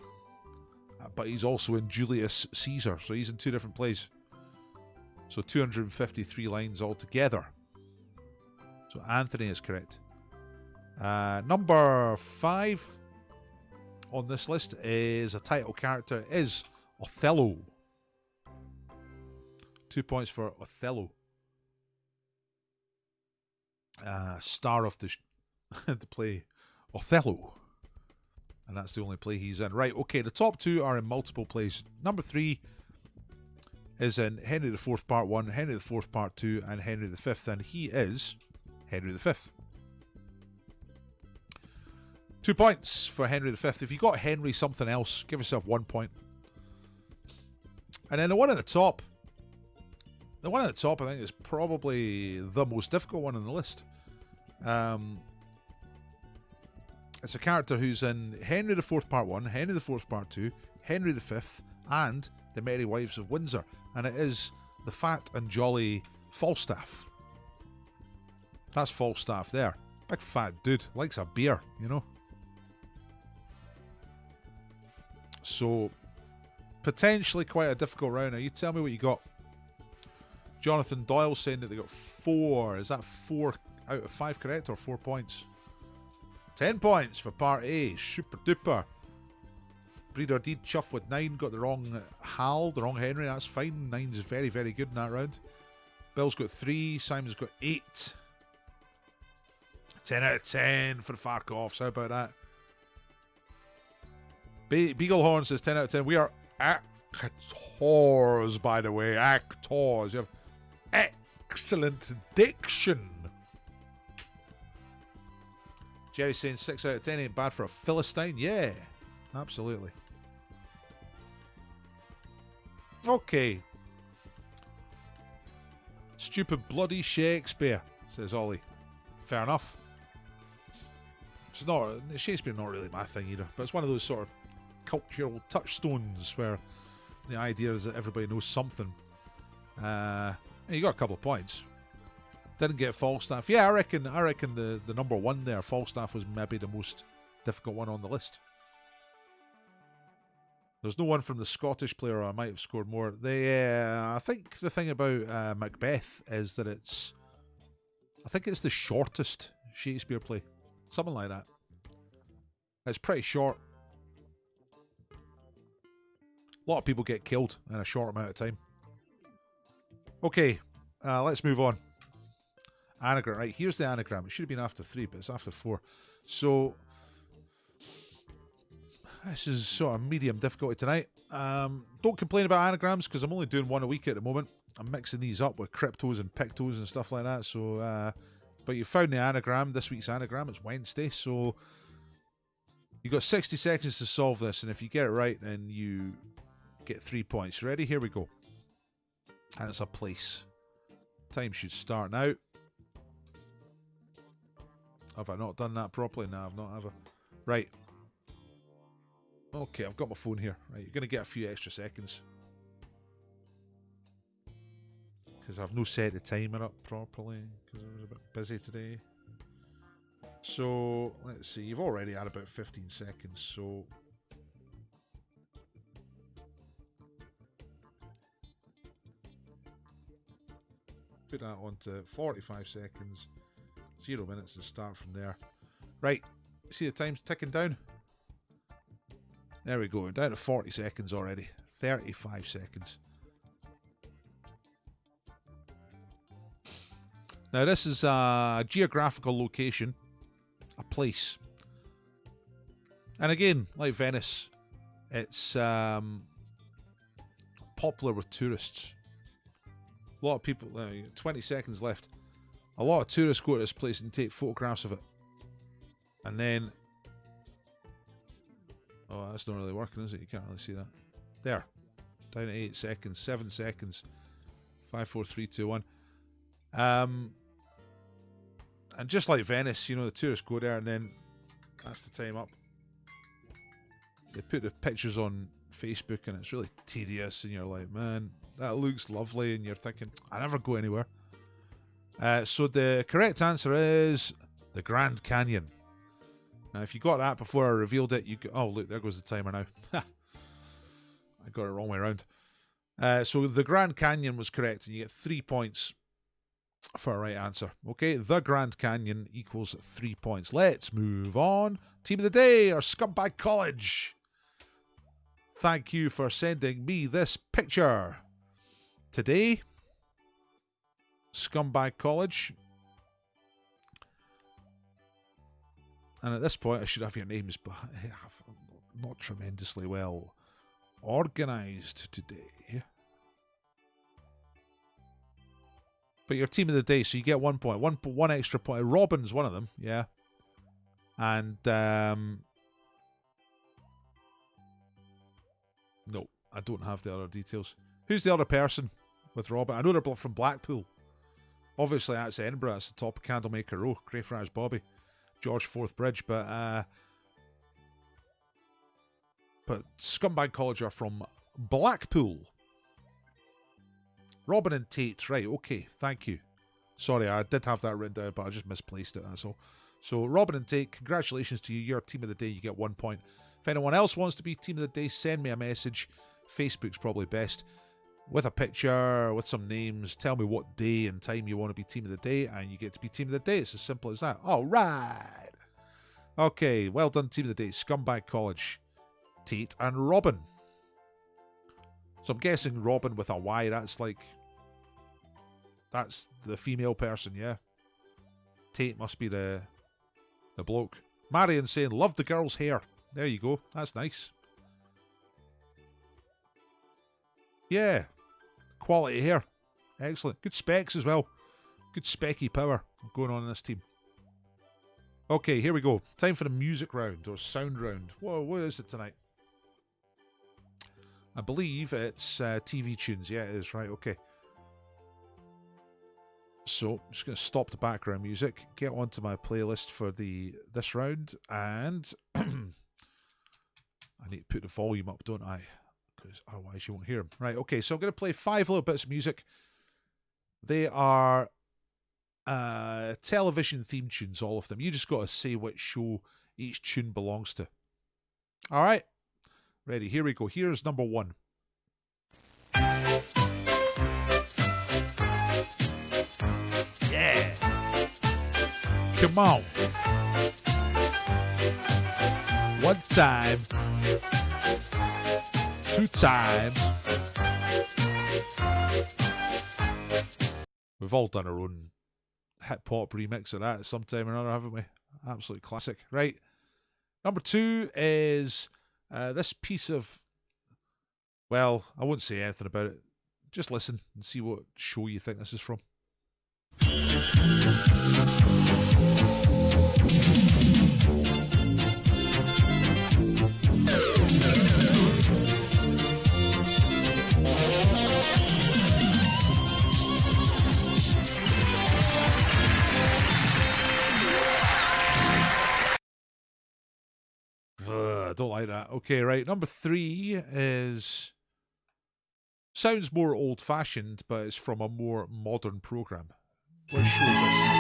But he's also in Julius Caesar, so he's in 2 different plays. So 253 lines altogether. So Anthony is correct. Number 5 on this list is a title character, is Othello. 2 points for Othello. Star of the play Othello. And that's the only play he's in. Right, okay, the top 2 are in multiple plays. Number 3 is in Henry IV Part 1, Henry IV Part 2, and Henry V, and he is Henry V. 2 points for Henry V. If you got Henry something else, give yourself 1 point. And then the one at the top, I think is probably the most difficult one on the list. It's a character who's in Henry IV Part 1, Henry IV Part 2, Henry V, and The Merry Wives of Windsor. And it is the fat and jolly Falstaff. That's Falstaff there. Big fat dude. Likes a beer, you know. So, potentially quite a difficult round. Now, you tell me what you got. Jonathan Doyle saying that they got 4. Is that 4 out of 5 correct or 4 points? 10 points for Part A. Super duper. Breeder Deed chuffed with 9. Got the wrong Hal, the wrong Henry. That's fine. 9's very, very good in that round. Bill's got 3. Simon's got 8. 10 out of 10 for the Farkoffs. How about that? Beaglehorn says 10 out of 10. We are actors, by the way. Actors. You have excellent diction. Jerry's saying 6 out of 10 ain't bad for a Philistine. Yeah, absolutely. Okay. Stupid bloody Shakespeare, says Ollie. Fair enough. It's not Shakespeare, not really my thing either, but it's one of those sort of cultural touchstones where the idea is that everybody knows something. You got a couple of points. Didn't get Falstaff. Yeah, I reckon the number 1 there, Falstaff, was maybe the most difficult one on the list. There's no one from the Scottish player, or I might have scored more. I think the thing about Macbeth is that I think it's the shortest Shakespeare play. Something like that. It's pretty short. A lot of people get killed in a short amount of time. Okay, let's move on. Anagram. Right, here's the anagram. It should have been after 3, but it's after 4. So, this is sort of medium difficulty tonight. Don't complain about anagrams, because I'm only doing 1 a week at the moment. I'm mixing these up with cryptos and pictos and stuff like that. So, but you found the anagram, this week's anagram. It's Wednesday, so you've got 60 seconds to solve this, and if you get it right, then you get 3 points. Ready? Here we go. And it's a place. Time should start now. Have I not done that properly? No, I've not, have I? Right. Okay, I've got my phone here. Right, you're going to get a few extra seconds. Because I've no set the timer up properly, because I was a bit busy today. So, let's see. You've already had about 15 seconds, so... Put that on to 45 seconds. 0 minutes and start from there. Right, see the time's ticking down? There we go. Down to 40 seconds already. 35 seconds. Now this is a geographical location. A place. And again, like Venice, it's popular with tourists. A lot of people, 20 seconds left. A lot of tourists go to this place and take photographs of it. And then... Oh, that's not really working, is it? You can't really see that. There. Down to 8 seconds. 7 seconds. 5, 4, 3, 2, 1. And just like Venice, you know, the tourists go there and then that's the time up. They put the pictures on Facebook and it's really tedious and you're like, man, that looks lovely, and you're thinking, I never go anywhere. So the correct answer is the Grand Canyon. Now, if you got that before I revealed it, you go, oh, look, there goes the timer now. I got it wrong way around. So the Grand Canyon was correct, and you get 3 points for a right answer. Okay, the Grand Canyon equals 3 points. Let's move on. Team of the day, or Scumbag College. Thank you for sending me this picture. Today, Scumbag College. And at this point, I should have your names, but I have not tremendously well organised today. But your team of the day, so you get 1 point. One extra point. Robin's one of them, yeah. And, no, I don't have the other details. Who's the other person with Robin? I know they're from Blackpool. Obviously, that's Edinburgh. That's the top of Candlemaker Row. Greyfriars Bobby. George Forth Bridge. But Scumbag College are from Blackpool. Robin and Tate. Right, okay. Thank you. Sorry, I did have that written down, but I just misplaced it, that's all. So, Robin and Tate, congratulations to you. You're team of the day. You get 1 point. If anyone else wants to be team of the day, send me a message. Facebook's probably best. With a picture, with some names. Tell me what day and time you want to be team of the day, and you get to be team of the day. It's as simple as that. All right. Okay, well done, team of the day. Scumbag College, Tate and Robin. So I'm guessing Robin with a Y, that's the female person, yeah? Tate must be the bloke. Marion saying, love the girl's hair. There you go. That's nice. Yeah. Quality hair. Excellent. Good specs as well. Good specky power going on in this team. Okay, here we go. Time for the music round or sound round. Whoa, what is it tonight? I believe it's TV tunes. Yeah, it is. Right, okay. So, I'm just going to stop the background music, get onto my playlist for this round, and I need to put the volume up, don't I? Because otherwise you won't hear them. Right, okay, so I'm going to play 5 little bits of music. They are television theme tunes, all of them. You just got to say which show each tune belongs to. All right, ready, here we go. Here's number 1. Yeah. Come on. One time. 2 times. We've all done our own hip-hop remix of that sometime or another, haven't we? Absolute classic. Right. Number 2 is this piece of... Well, I won't say anything about it. Just listen and see what show you think this is from. I don't like that. Okay, right. Number 3 is... Sounds more old-fashioned, but it's from a more modern programme. What show is this?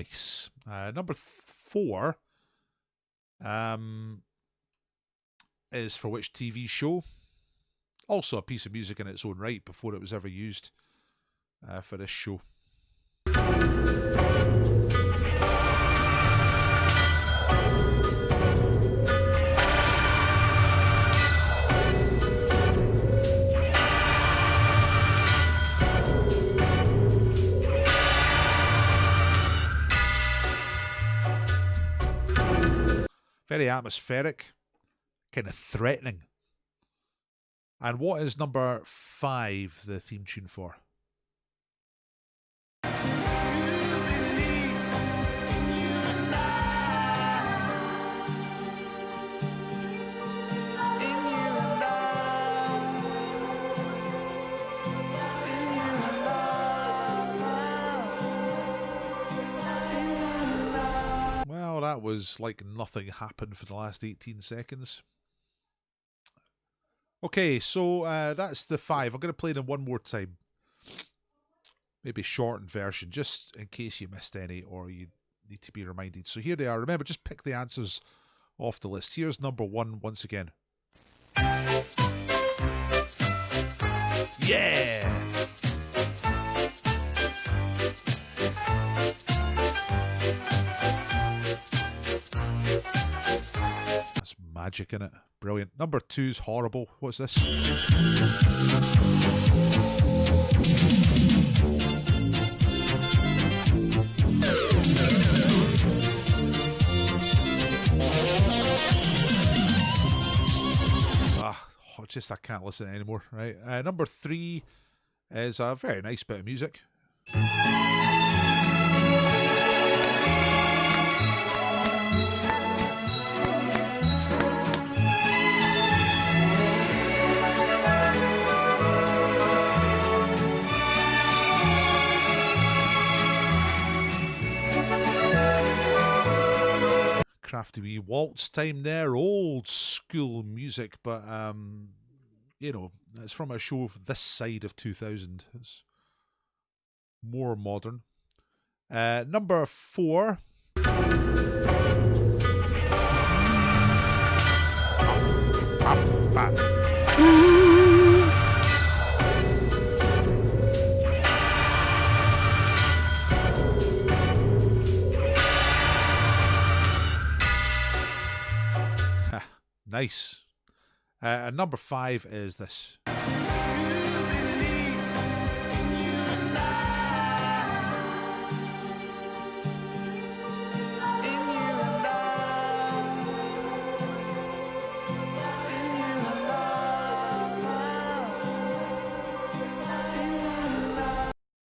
Nice. Number 4 is for which TV show? Also a piece of music in its own right before it was ever used for this show. Very atmospheric, kind of threatening. And what is number 5 the theme tune for? Well, that was like nothing happened for the last 18 seconds. Okay, so that's the 5. I'm going to play them one more time. Maybe shortened version, just in case you missed any or you need to be reminded. So here they are. Remember, just pick the answers off the list. Here's number 1 once again. Yeah! That's magic in it. Brilliant. Number 2's horrible. What's this? I can't listen anymore. Right. Number 3 is a very nice bit of music. Crafty wee waltz time there, old school music, but you know, it's from a show this side of 2000. It's more modern. Number 4. Nice. And number 5 is this.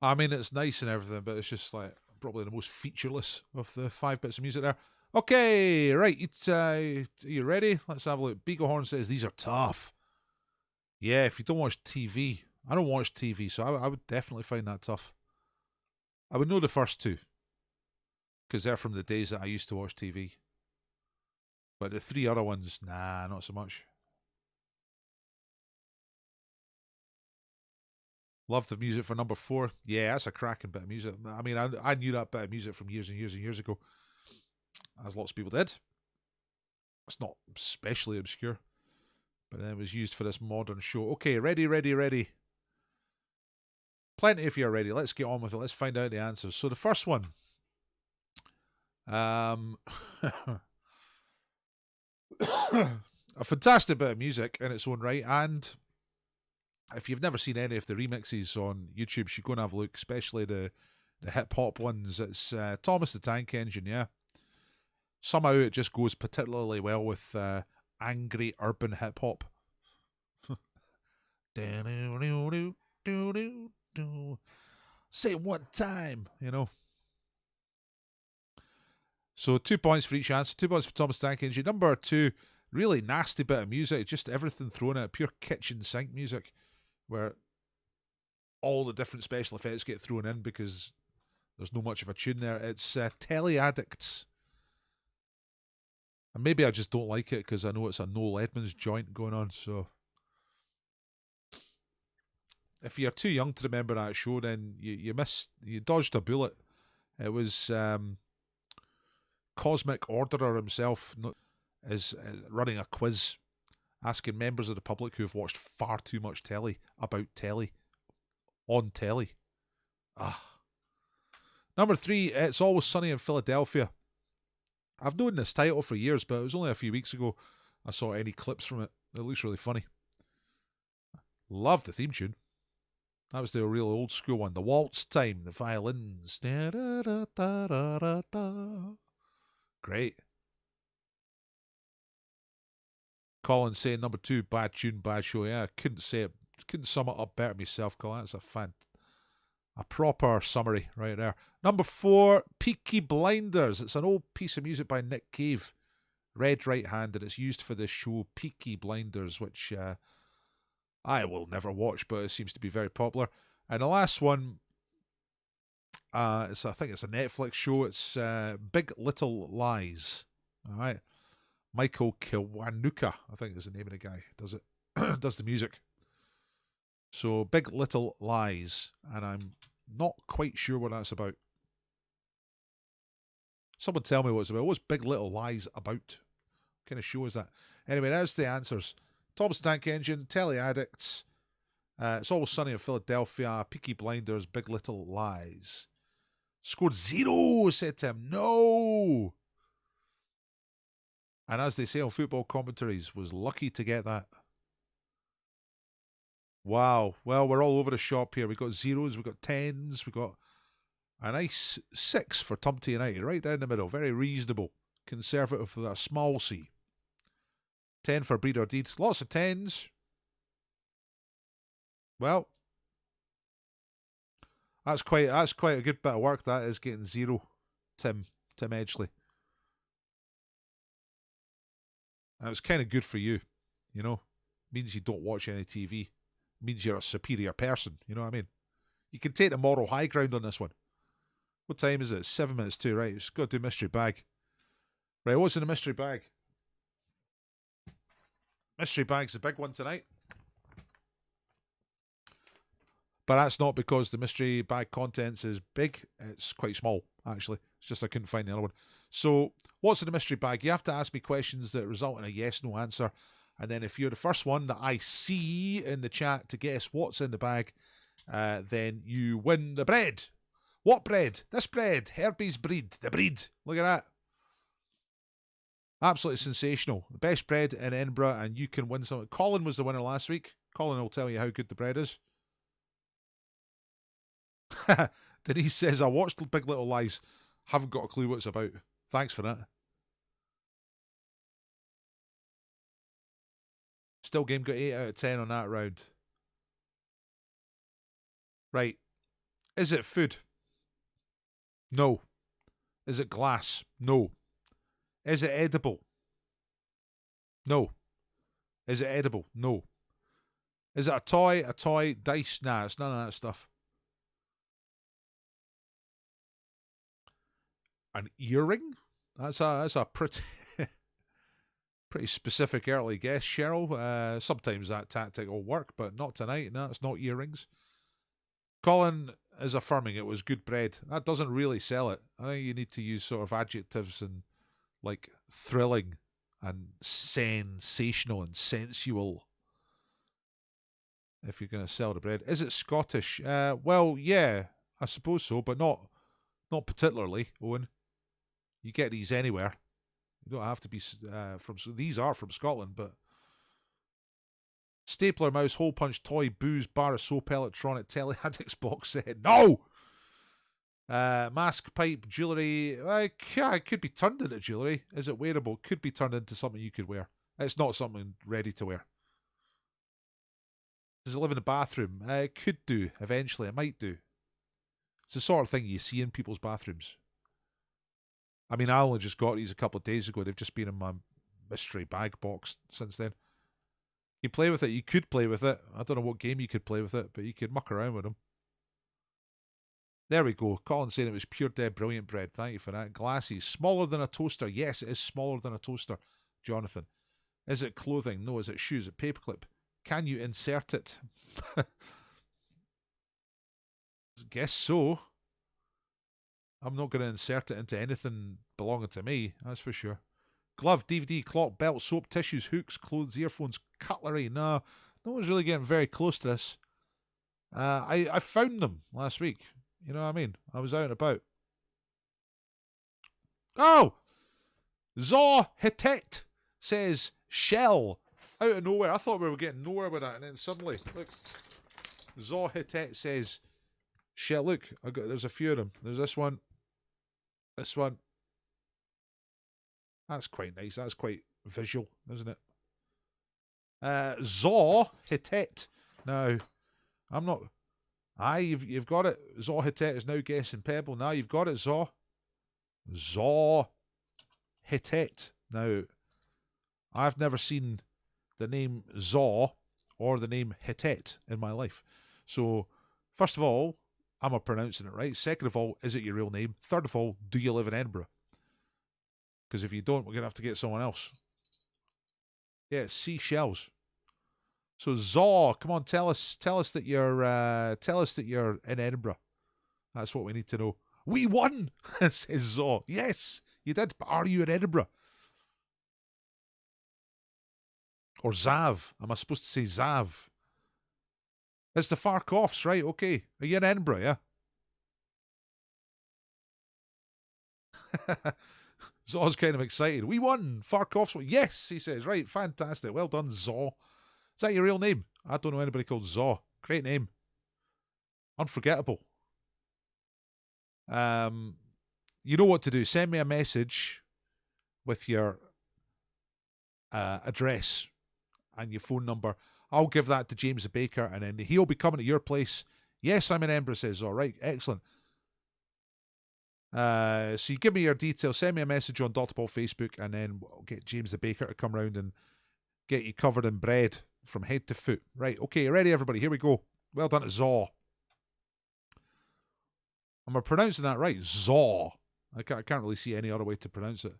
I mean, it's nice and everything, but it's just like probably the most featureless of the 5 bits of music there. Okay, right, it's, are you ready? Let's have a look. Beaglehorn says these are tough. Yeah, if you don't watch TV. I don't watch TV, so I would definitely find that tough. I would know the first 2, because they're from the days that I used to watch TV. But the 3 other ones, nah, not so much. Love the music for number 4. Yeah, that's a cracking bit of music. I mean, I knew that bit of music from years and years and years ago, as lots of people did. It's not especially obscure, but then it was used for this modern show. Okay, ready, ready, ready. Plenty if you're ready. Let's get on with it. Let's find out the answers. So the first one. A fantastic bit of music in its own right, and if you've never seen any of the remixes on YouTube, you should go and have a look, especially the hip-hop ones. It's Thomas the Tank Engine, yeah. Somehow it just goes particularly well with angry urban hip-hop. Say it one time, you know. So 2 points for each answer. 2 points for Thomas the Tank Engine. Number 2, really nasty bit of music. Just everything thrown at pure kitchen sink music, where all the different special effects get thrown in because there's no much of a tune there. It's Telly Addicts. And maybe I just don't like it because I know it's a Noel Edmonds joint going on. So if you're too young to remember that show, then you dodged a bullet. It was cosmic orderer himself is running a quiz asking members of the public who have watched far too much telly about telly on telly. Number 3, It's Always Sunny in Philadelphia. I've known this title for years, but it was only a few weeks ago I saw any clips from it. It looks really funny. Love the theme tune. That was the real old school one. The waltz time, the violins. Da, da, da, da, da, da. Great. Colin saying number 2, bad tune, bad show. Yeah, I couldn't say it. Couldn't sum it up better myself, Colin. That's a proper summary right there. Number 4, Peaky Blinders. It's an old piece of music by Nick Cave, Red Right Hand, and it's used for this show, Peaky Blinders, which I will never watch, but it seems to be very popular. And the last one, I think it's a Netflix show. It's Big Little Lies. All right. Michael Kiwanuka, I think is the name of the guy. Does it? Does the music. So Big Little Lies, and I'm not quite sure what that's about. Someone tell me what it's about. What's Big Little Lies about? What kind of show is that? Anyway, there's the answers. Thomas Tank Engine, Telly Addicts, It's Always Sunny in Philadelphia, Peaky Blinders, Big Little Lies. Scored 0, said Tim. No! And as they say on football commentaries, was lucky to get that. Wow. Well, we're all over the shop here. We've got 0s, we've got 10s, we've got a nice 6 for Tumty United, right down the middle. Very reasonable. Conservative for that small C. 10 for BREID or Deed. Lots of 10s. Well, that's quite a good bit of work. That is getting 0, Tim Edgley. And it's kind of good for you, you know. Means you don't watch any TV. Means you're a superior person, you know what I mean? You can take the moral high ground on this one. What time is it? 7 minutes to, right? It's got to do mystery bag. Right, what's in the mystery bag? Mystery bag's the big one tonight. But that's not because the mystery bag contents is big. It's quite small, actually. It's just I couldn't find the other one. So, what's in the mystery bag? You have to ask me questions that result in a yes-no answer. And then if you're the first one that I see in the chat to guess what's in the bag, then you win the bread. What bread? This bread. Herbie's BREID. The BREID. Look at that. Absolutely sensational. The best bread in Edinburgh, and you can win something. Colin was the winner last week. Colin will tell you how good the bread is. Denise says, I watched Big Little Lies. Haven't got a clue what it's about. Thanks for that. Still game got 8 out of 10 on that round. Right. Is it food? No. Is it glass? No. Is it edible? No. Is it edible? No. Is it a toy? A toy? Dice? Nah, it's none of that stuff. An earring? That's a pretty pretty specific early guess, Cheryl. Sometimes that tactic will work, but not tonight. No, it's not earrings. Colin is affirming it was good bread. That doesn't really sell it. I think you need to use sort of adjectives and like thrilling and sensational and sensual if you're going to sell the bread. Is it Scottish? Well, yeah, I suppose so, but not particularly, Owen. You get these anywhere. You don't have to be from... These are from Scotland, but... Stapler, mouse, hole punch, toy, booze, bar of soap, electronic, telly, addicts box set. No! Mask, pipe, jewellery. It could be turned into jewellery. Is it wearable? Could be turned into something you could wear. It's not something ready to wear. Does it live in the bathroom? It could do, eventually. It might do. It's the sort of thing you see in people's bathrooms. I mean, I only just got these a couple of days ago. They've just been in my mystery bag box since then. You play with it. You could play with it. I don't know what game you could play with it, but you could muck around with them. There we go. Colin saying it was pure dead brilliant bread. Thank you for that. Glasses. Smaller than a toaster. Yes, it is smaller than a toaster, Jonathan. Is it clothing? No. Is it shoes? Is it paperclip? Can you insert it? Guess so. I'm not going to insert it into anything belonging to me, that's for sure. Glove, DVD, clock, belt, soap, tissues, hooks, clothes, earphones, cutlery. No one's really getting very close to this. I found them last week. You know what I mean? I was out and about. Oh! Zaw Hitet says shell. Out of nowhere. I thought we were getting nowhere with that, and then suddenly, look. Zaw Hitet says shell. Look, there's a few of them. There's this one. This one. That's quite nice. That's quite visual, isn't it? Zaw Hitet. Now, I'm not... Aye, you've got it. Zaw Hitet is now guessing Pebble. Now you've got it, Zaw. Zaw Hitet. Now, I've never seen the name Zaw or the name Hitet in my life. So, first of all, am I pronouncing it right? Second of all, is it your real name? Third of all, do you live in Edinburgh? Because if you don't, we're going to have to get someone else. Yeah, it's seashells. So Zaw, come on, tell us that you're in Edinburgh. That's what we need to know. We won, says Zaw. Yes, you did. But are you in Edinburgh? Or Zav? Am I supposed to say Zav? It's the Farkoffs, right? Okay. Are you in Edinburgh? Yeah. Zaw's kind of excited. We won. Farkoffs. Yes, he says. Right, fantastic. Well done, Zaw. Is that your real name? I don't know anybody called Zaw. Great name. Unforgettable. You know what to do. Send me a message with your address and your phone number. I'll give that to James the Baker, and then he'll be coming to your place. Yes, I'm in Edinburgh, says Zaw. Right, excellent. So you give me your details, send me a message on Dr. Paul Facebook, and then we'll get James the Baker to come round and get you covered in bread from head to foot. Right, okay, ready everybody, here we go. Well done to Zaw. Am I pronouncing that right? Zaw. I can't really see any other way to pronounce it.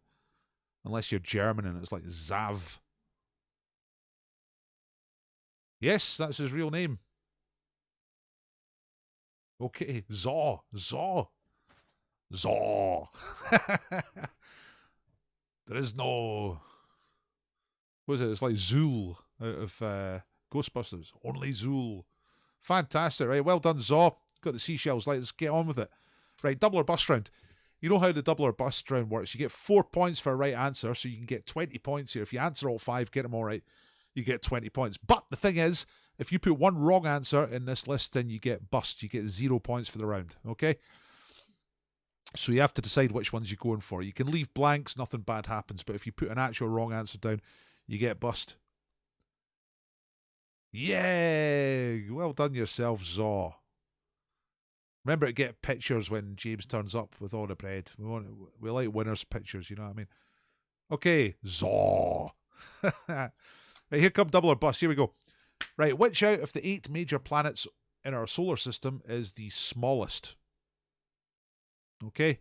Unless you're German and it's like Zav. Yes, that's his real name. Okay, Zaw. Zaw. Zaw. There is no... What is it? It's like Zool out of Ghostbusters. Only Zool. Fantastic, right? Well done, Zaw. Got the seashells. Let's get on with it. Right, double or bust round. You know how the double or bust round works. You get 4 points for a right answer, so you can get 20 points here. If you answer all 5, get them all right, you get 20 points. But the thing is, if you put one wrong answer in this list, then you get bust. You get 0 points for the round, okay? So you have to decide which ones you're going for. You can leave blanks, nothing bad happens. But if you put an actual wrong answer down, you get bust. Yeah! Well done yourself, Zaw. Remember to get pictures when James turns up with all the bread. We like winners' pictures, you know what I mean? Okay, Zaw. Right, here come double or bust. Here we go. Right, which out of the 8 major planets in our solar system is the smallest? Okay.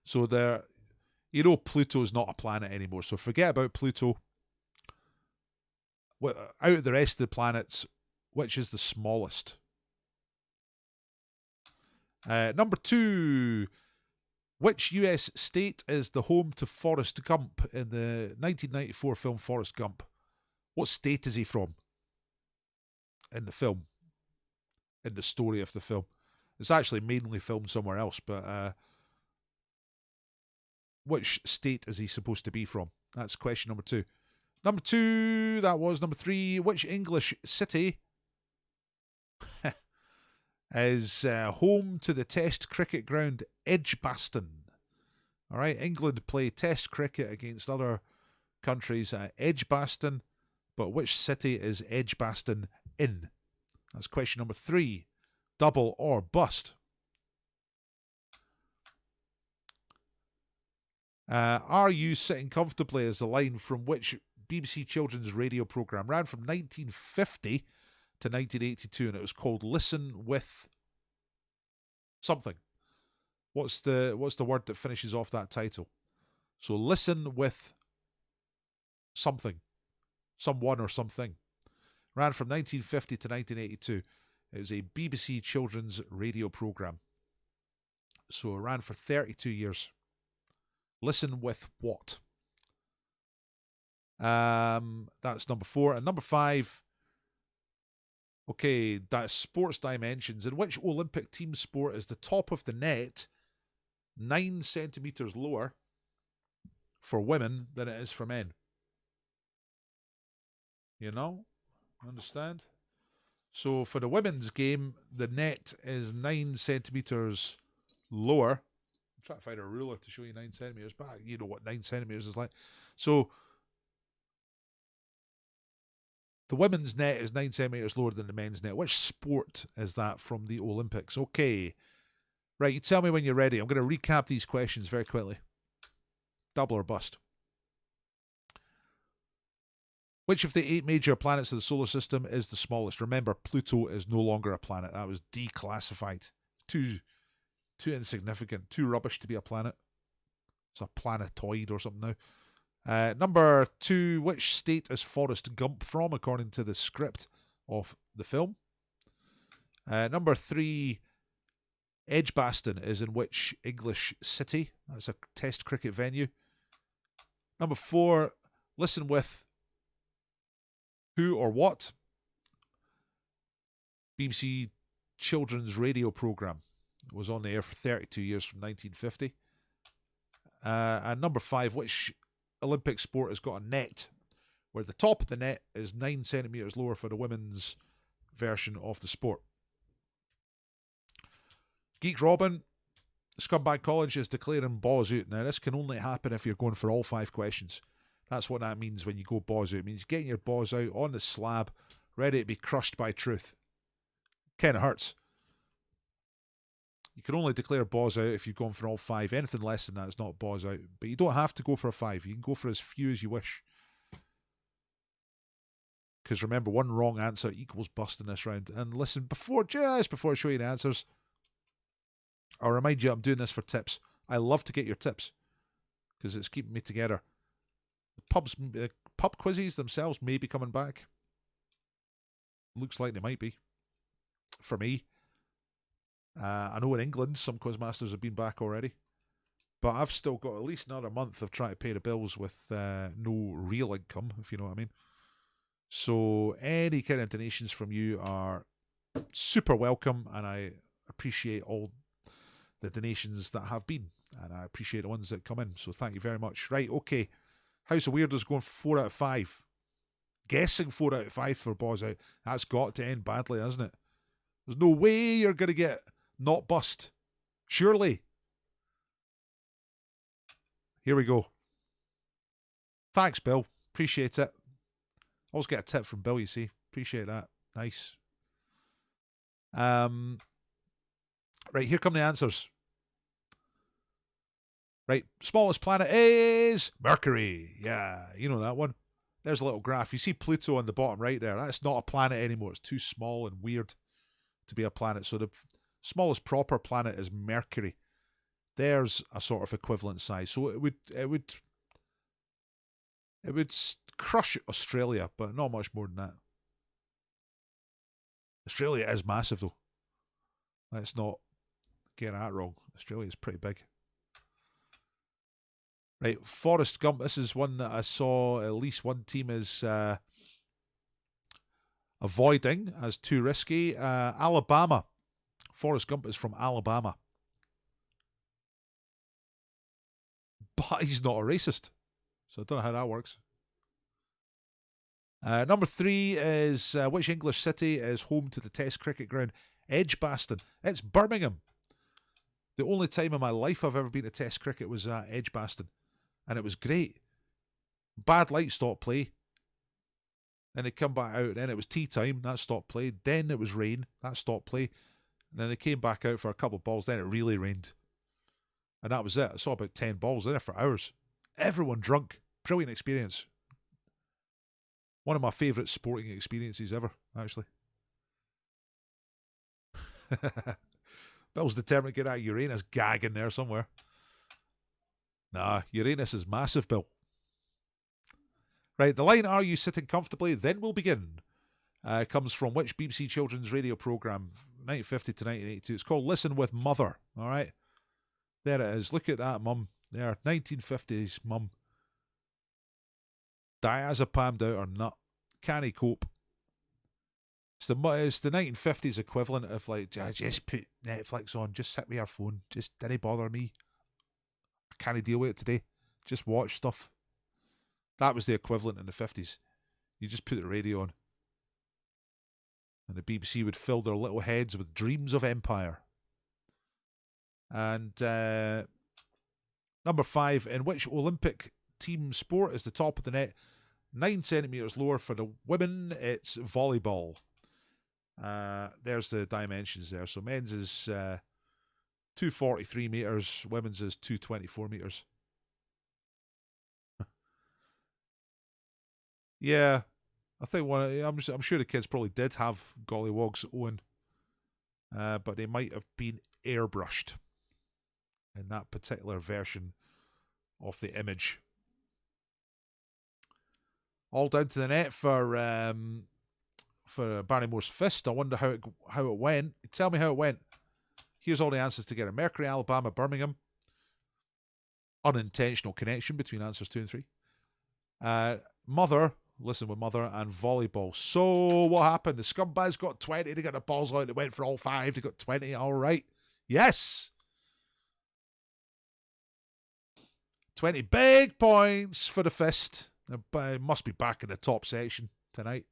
So there, you know, Pluto's not a planet anymore. So forget about Pluto. Out of the rest of the planets, which is the smallest? Number 2. Which US state is the home to Forrest Gump in the 1994 film Forrest Gump? What state is he from in the film? In the story of the film? It's actually mainly filmed somewhere else, but which state is he supposed to be from? That's question number 2. Number 2, that was number 3. Which English city is home to the Test cricket ground Edgbaston? All right, England play Test cricket against other countries at Edgbaston, but which city is Edgbaston in? That's question number 3. Double or bust. Are you sitting comfortably is the line from which BBC children's radio programme ran from 1950 to 1982, and it was called Listen With something. What's the word that finishes off that title? So Listen With something. Someone or something. Ran from 1950 to 1982. It was a BBC children's radio programme. So it ran for 32 years. Listen with what? That's number 4. And number 5, okay, that's sports dimensions. In which Olympic team sport is the top of the net 9 centimetres lower for women than it is for men? You know? Understand? So for the women's game, the net is 9 centimetres lower. I'm trying to find a ruler to show you 9 centimetres, but you know what 9 centimetres is like. So the women's net is 9 centimetres lower than the men's net. Which sport is that from the Olympics? Okay. Right, you tell me when you're ready. I'm going to recap these questions very quickly. Double or bust. Which of the 8 major planets of the solar system is the smallest? Remember, Pluto is no longer a planet. That was declassified. Too insignificant. Too rubbish to be a planet. It's a planetoid or something now. Number 2, which state is Forrest Gump from, according to the script of the film? Number 3, Edgbaston is in which English city? That's a test cricket venue. Number 4, listen with who or what? BBC children's radio programme. It was on the air for 32 years from 1950. And number 5, which Olympic sport has got a net where the top of the net is 9 centimetres lower for the women's version of the sport? Geek Robin, Scumbag College is declaring balls out. Now, this can only happen if you're going for all 5 questions. That's what that means when you go balls out. It means getting your balls out on the slab, ready to be crushed by truth. Kind of hurts. You can only declare balls out if you've gone for all 5. Anything less than that is not balls out. But you don't have to go for a 5. You can go for as few as you wish. Because remember, one wrong answer equals bust in this round. And listen, just before I show you the answers, I'll remind you I'm doing this for tips. I love to get your tips because it's keeping me together. The pub quizzes themselves may be coming back. Looks like they might be. For me. I know in England some quizmasters have been back already. But I've still got at least another month of trying to pay the bills with no real income, if you know what I mean. So any kind of donations from you are super welcome, and I appreciate all the donations that have been, and I appreciate the ones that come in. So thank you very much. Right, okay. House of Weirdos going for 4 out of 5. Guessing 4 out of 5 for balls out. That's got to end badly, hasn't it? There's no way you're going to get not bust. Surely. Here we go. Thanks, Bill. Appreciate it. Always get a tip from Bill, you see. Appreciate that. Nice. Right, here come the answers. Right, smallest planet is Mercury. Yeah, you know that one. There's a little graph. You see Pluto on the bottom right there. That's not a planet anymore. It's too small and weird to be a planet. So the smallest proper planet is Mercury. There's a sort of equivalent size. So it would crush Australia, but not much more than that. Australia is massive, though. Let's not get that wrong. Australia is pretty big. Right, Forrest Gump. This is one that I saw at least one team is avoiding as too risky. Alabama. Forrest Gump is from Alabama. But he's not a racist. So I don't know how that works. Number 3 is which English city is home to the Test cricket ground? Edgbaston. It's Birmingham. The only time in my life I've ever been to Test cricket was at Edgbaston. And it was great. Bad light stopped play. Then they come back out. Then it was tea time. That stopped play. Then it was rain. That stopped play. And then they came back out for a couple of balls. Then it really rained. And that was it. I saw about 10 balls there for hours. Everyone drunk. Brilliant experience. One of my favourite sporting experiences ever, actually. Bill's determined to get that Uranus gag in there somewhere. Nah, Uranus is massive, Bill. Right, the line, "Are you sitting comfortably? Then we'll begin," comes from which BBC children's radio programme, 1950 to 1982. It's called Listen with Mother, all right? There it is. Look at that, Mum. There, 1950s mum. Diazepam out or nut. Can he cope? It's the 1950s equivalent of like, just put Netflix on, just sit with your phone, just didn't bother me. I can't deal with it today. Just watch stuff. That was the equivalent in the 50s. You just put the radio on. And the BBC would fill their little heads with dreams of empire. And number 5, in which Olympic team sport is the top of the net 9 centimetres lower for the women? It's volleyball. There's the dimensions there. So men's is 243 metres, women's is 224 metres. Yeah, I think I'm sure the kids probably did have gollywogs, Owen, but they might have been airbrushed in that particular version of the image. All down to the net for Barrymore's fist. I wonder how it went. Tell me how it went. Here's all the answers together. Mercury, Alabama, Birmingham. Unintentional connection between answers 2 and 3. Mother, listen with mother, and volleyball. So what happened? The scumbags got 20. They got the balls out. They went for all 5. They got 20. All right. Yes. 20 big points for the fist. It must be back in the top section tonight.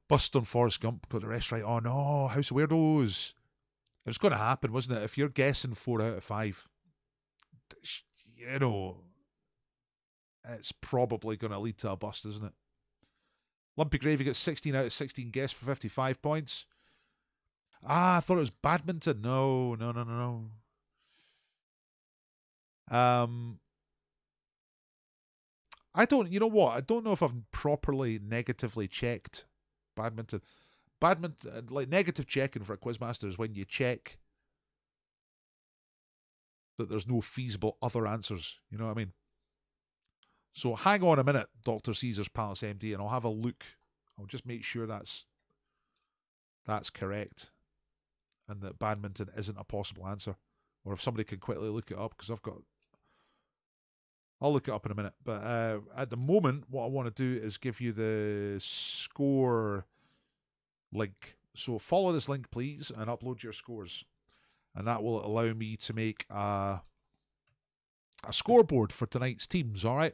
Bust on Forrest Gump. Got the rest right. Oh no, House of Weirdos. It was going to happen, wasn't it? If you're guessing 4 out of 5, you know, it's probably going to lead to a bust, isn't it? Lumpy Gravy gets 16 out of 16 guessed for 55 points. I thought it was badminton. No. I don't, you know what? I don't know if I've properly negatively checked badminton. Badminton, like negative checking for a quizmaster is when you check that there's no feasible other answers. You know what I mean? So hang on a minute, Dr. Caesar's Palace MD, and I'll have a look. I'll just make sure that's correct and that badminton isn't a possible answer. Or if somebody can quickly look it up, because I'll look it up in a minute. But at the moment, what I want to do is give you the score link. So follow this link, please, and upload your scores. And that will allow me to make a scoreboard for tonight's teams, all right?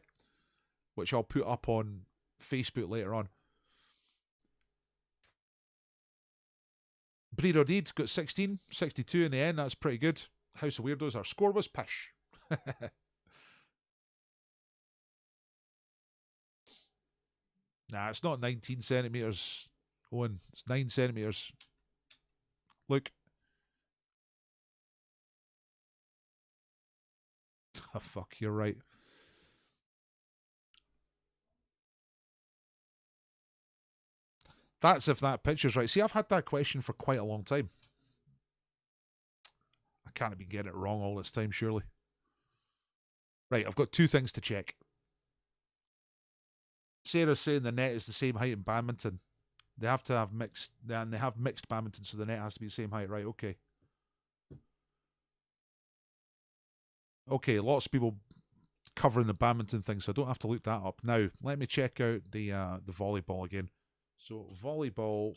Which I'll put up on Facebook later on. BREID or Deed got 16, 62 in the end. That's pretty good. House of Weirdos, our score was pish. Nah, it's not 19 centimetres, Owen. It's 9 centimetres. Look. Oh, fuck, you're right. That's if that picture's right. See, I've had that question for quite a long time. I can't be getting it wrong all this time, surely. Right, I've got 2 things to check. Sarah's saying the net is the same height in badminton. They have to have mixed, and they have mixed badminton, so the net has to be the same height. Right, okay. Okay, lots of people covering the badminton thing, so I don't have to look that up. Now, let me check out the volleyball again. So, volleyball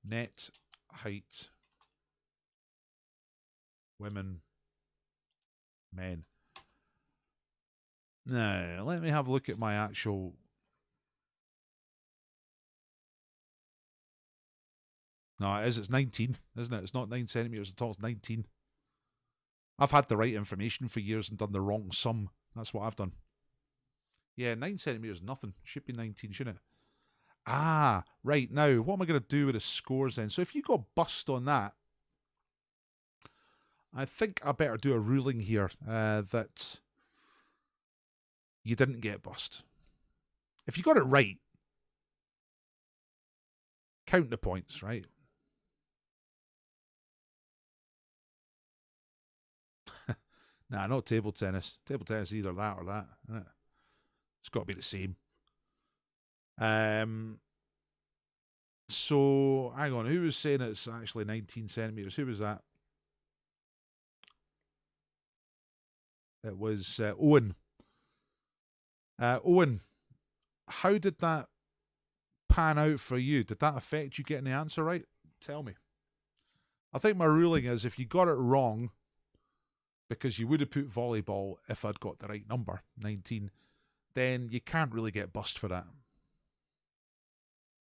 net height, women, men. Now, let me have a look at my actual... No, it is. It's 19, isn't it? It's not 9 centimetres at all. It's 19. I've had the right information for years and done the wrong sum. That's what I've done. Yeah, 9 centimetres is nothing. Should be 19, shouldn't it? Ah, right. Now, what am I going to do with the scores then? So if you got bust on that, I think I better do a ruling here that you didn't get bust. If you got it right, count the points, right? Nah, not table tennis. Table tennis is either that or that, isn't it? It's got to be the same. So, hang on. Who was saying it's actually 19 centimetres? Who was that? It was Owen. Owen, how did that pan out for you? Did that affect you getting the answer right? Tell me. I think my ruling is if you got it wrong, because you would have put volleyball if I'd got the right number, 19, then you can't really get bust for that.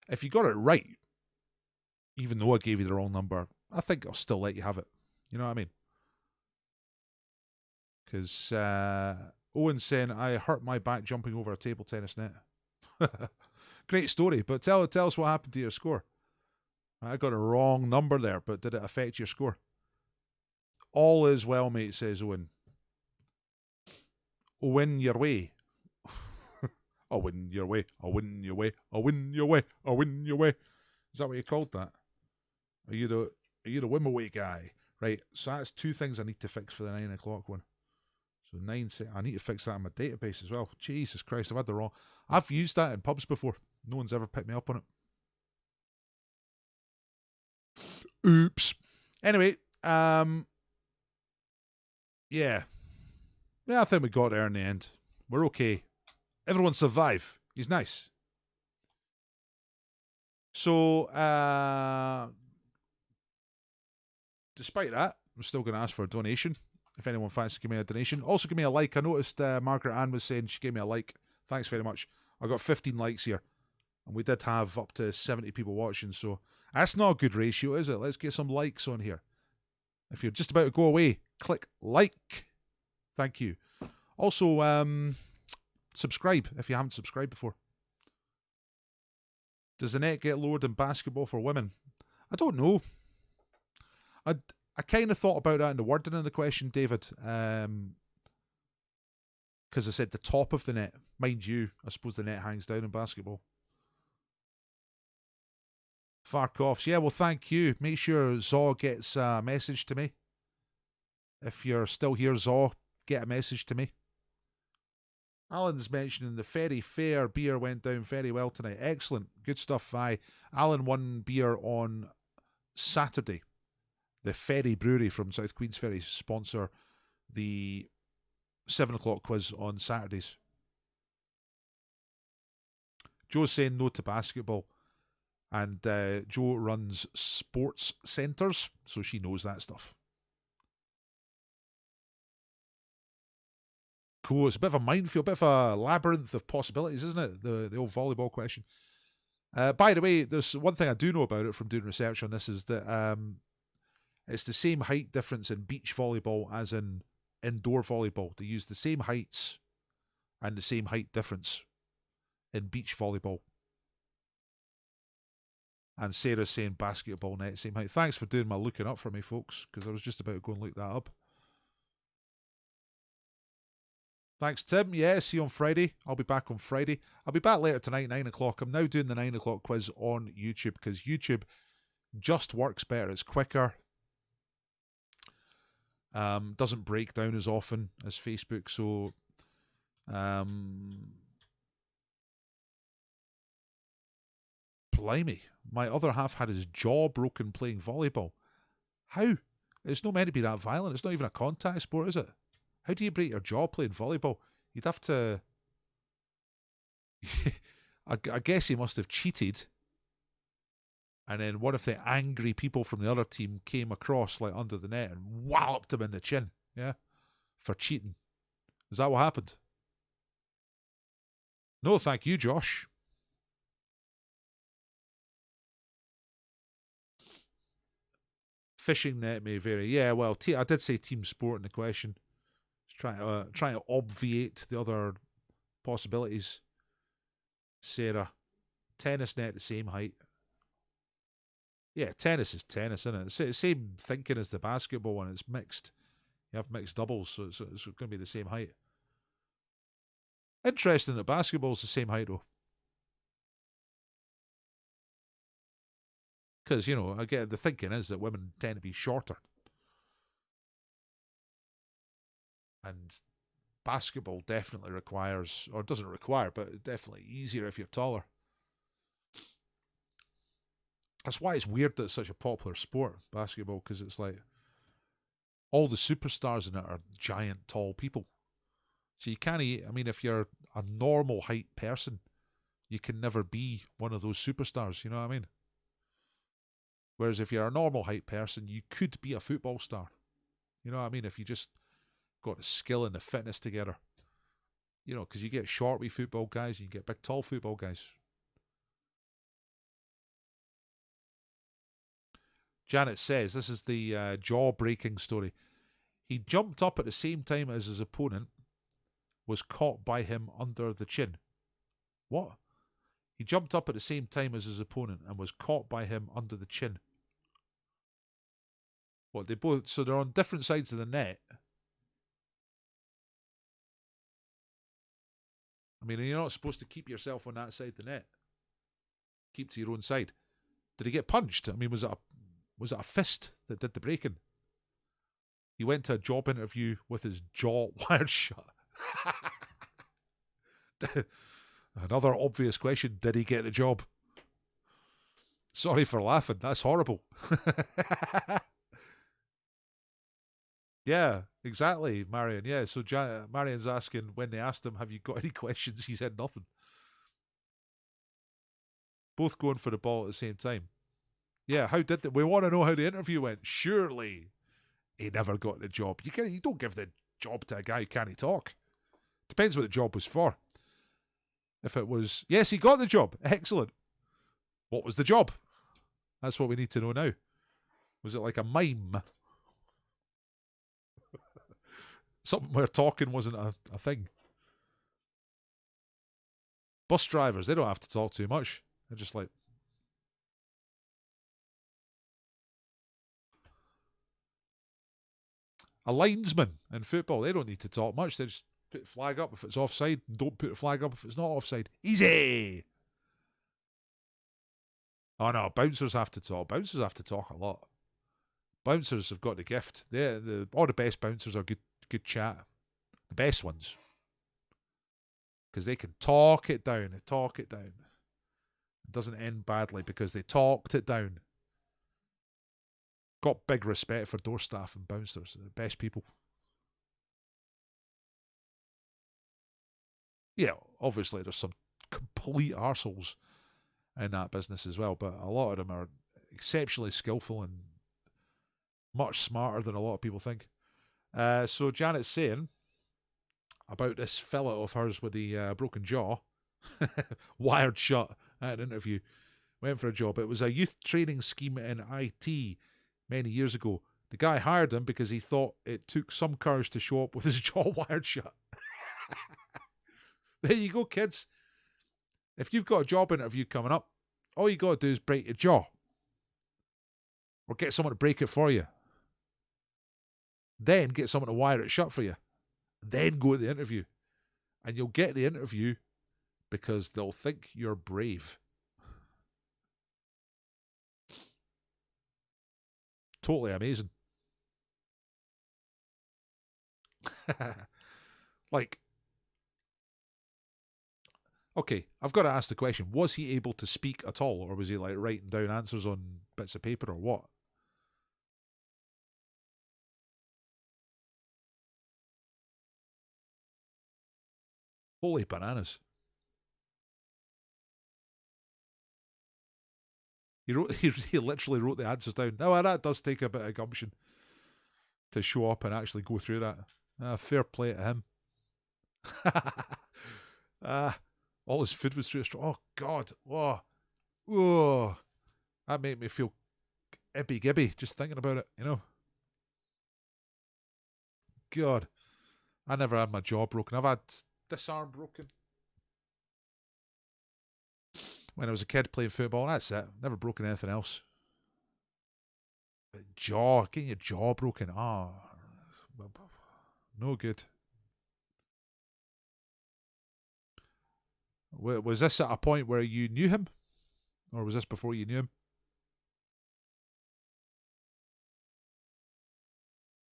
If you got it right, even though I gave you the wrong number, I think I'll still let you have it. You know what I mean? Because Owen's saying, I hurt my back jumping over a table tennis net. Great story, but tell us what happened to your score. I got a wrong number there, but did it affect your score? All is well, mate, says Owen. Win your way. I'll win your way. I'll win your way. I'll win your way. I'll win your way. Is that what you called that? Are you the win away guy? Right. So that's two things I need to fix for the 9 o'clock one. So 9. I need to fix that in my database as well. Jesus Christ, I've had the wrong. I've used that in pubs before. No one's ever picked me up on it. Oops. Anyway, yeah. Yeah, I think we got there in the end. We're okay. Everyone survive. He's nice. So, despite that, I'm still going to ask for a donation. If anyone fancies to give me a donation. Also, give me a like. I noticed Margaret Ann was saying she gave me a like. Thanks very much. I got 15 likes here. And we did have up to 70 people watching. So, that's not a good ratio, is it? Let's get some likes on here. If you're just about to go away, click like. Thank you. Also, subscribe if you haven't subscribed before. Does the net get lowered in basketball for women? I don't know. I kind of thought about that in the wording of the question, David. Because I said the top of the net. Mind you, I suppose the net hangs down in basketball. Farkoffs. Yeah, well, thank you. Make sure Zaw gets a message to me. If you're still here, Zaw, get a message to me. Alan's mentioning the Ferry Fair beer went down very well tonight. Excellent. Good stuff. Alan won beer on Saturday. The Ferry Brewery from South Queensferry sponsor the 7 o'clock quiz on Saturdays. Joe's saying no to basketball. And Joe runs sports centres, so she knows that stuff. Cool. It's a bit of a minefield, a bit of a labyrinth of possibilities, isn't it? The old volleyball question. By the way, there's one thing I do know about it from doing research on this is that it's the same height difference in beach volleyball as in indoor volleyball. They use the same heights and the same height difference in beach volleyball. And Sarah's saying basketball net, same height. Thanks for doing my looking up for me, folks, because I was just about to go and look that up. Thanks, Tim. Yeah, see you on Friday. I'll be back on Friday. I'll be back later tonight, 9 o'clock. I'm now doing the 9 o'clock quiz on YouTube because YouTube just works better. It's quicker. Doesn't break down as often as Facebook. So, blimey. My other half had his jaw broken playing volleyball. How? It's not meant to be that violent. It's not even a contact sport, is it? How do you break your jaw playing volleyball? You'd have to... I guess he must have cheated. And then one of the angry people from the other team came across like under the net and walloped him in the chin. Yeah? For cheating. Is that what happened? No, thank you, Josh. Fishing net may vary. Yeah, well, I did say team sport in the question. Trying to obviate the other possibilities. Sarah, tennis net the same height. Yeah, tennis is tennis, isn't it? It's the same thinking as the basketball one. It's mixed. You have mixed doubles, so it's going to be the same height. Interesting that basketball's the same height, though. Because, you know, again, the thinking is that women tend to be shorter. And basketball definitely requires, or doesn't require, but definitely easier if you're taller. That's why it's weird that it's such a popular sport, basketball, because it's like all the superstars in it are giant, tall people. So you can't, I mean, if you're a normal height person, you can never be one of those superstars, you know what I mean? Whereas if you're a normal height person, you could be a football star. You know what I mean? If you just got the skill and the fitness together. You know, because you get short wee football guys, you get big tall football guys. Janet says, this is the jaw-breaking story. He jumped up at the same time as his opponent was caught by him under the chin. What? He jumped up at the same time as his opponent and was caught by him under the chin. What, they both, so they're on different sides of the net. I mean, you're not supposed to keep yourself on that side of the net. Keep to your own side. Did he get punched? I mean, was it a fist that did the breaking? He went to a job interview with his jaw wired shut. Another obvious question, did he get the job? Sorry for laughing, that's horrible. Yeah, exactly, Marion. Yeah, so Marion's asking, when they asked him, have you got any questions? He said nothing. Both going for the ball at the same time. Yeah, how did they? We want to know how the interview went. Surely he never got the job. You don't give the job to a guy who can't talk. Depends what the job was for. If it was, yes, he got the job. Excellent. What was the job? That's what we need to know now. Was it like a mime? Something where talking wasn't a thing. Bus drivers, they don't have to talk too much. They're just like... A linesman in football, they don't need to talk much. They just put the flag up if it's offside and don't put the flag up if it's not offside. Easy! Oh no, bouncers have to talk. Bouncers have to talk a lot. Bouncers have got the gift. All the best bouncers are good chat. The best ones. Because they can talk it down. It doesn't end badly because they talked it down. Got big respect for door staff and bouncers. The best people. Yeah, obviously there's some complete arseholes in that business as well, but a lot of them are exceptionally skillful and much smarter than a lot of people think. So Janet's saying about this fella of hers with the broken jaw, wired shut at an interview, went for a job. It was a youth training scheme in IT many years ago. The guy hired him because he thought it took some courage to show up with his jaw wired shut. There you go, kids. If you've got a job interview coming up, all you got to do is break your jaw. Or get someone to break it for you. Then get someone to wire it shut for you. Then go to the interview. And you'll get the interview because they'll think you're brave. Totally amazing. Like, okay, I've got to ask the question, was he able to speak at all? Or was he like writing down answers on bits of paper or what? Holy bananas. He literally wrote the answers down. Now that does take a bit of gumption to show up and actually go through that. Fair play to him. All his food was through a straw. Oh God. Oh. That made me feel ibby gibby just thinking about it, you know. God. I never had my jaw broken. I've had this arm broken when I was a kid playing football. That's it. Never broken anything else. But getting your jaw broken. No good. Was this at a point where you knew him? Or was this before you knew him?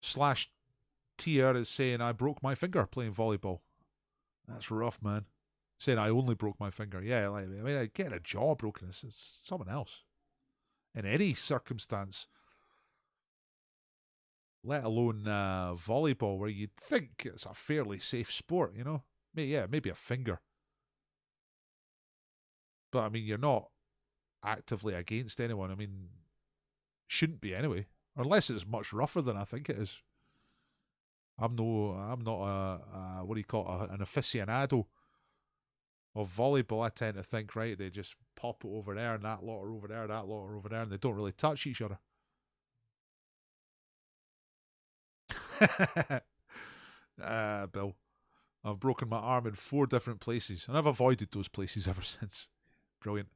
Slash Tier is saying, I broke my finger playing volleyball. That's rough, man. Saying I only broke my finger. Yeah, like, I mean, getting a jaw broken is someone else. In any circumstance. let alone volleyball, where you'd think it's a fairly safe sport, you know? Yeah, maybe a finger. But I mean, you're not actively against anyone. I mean, shouldn't be anyway, unless it's much rougher than I think it is. I'm not a what do you call it, an aficionado of volleyball. I tend to think, right, they just pop it over there, and that lot are over there, that lot are over there, and they don't really touch each other. Bill, I've broken my arm in 4 different places, and I've avoided those places ever since. Brilliant.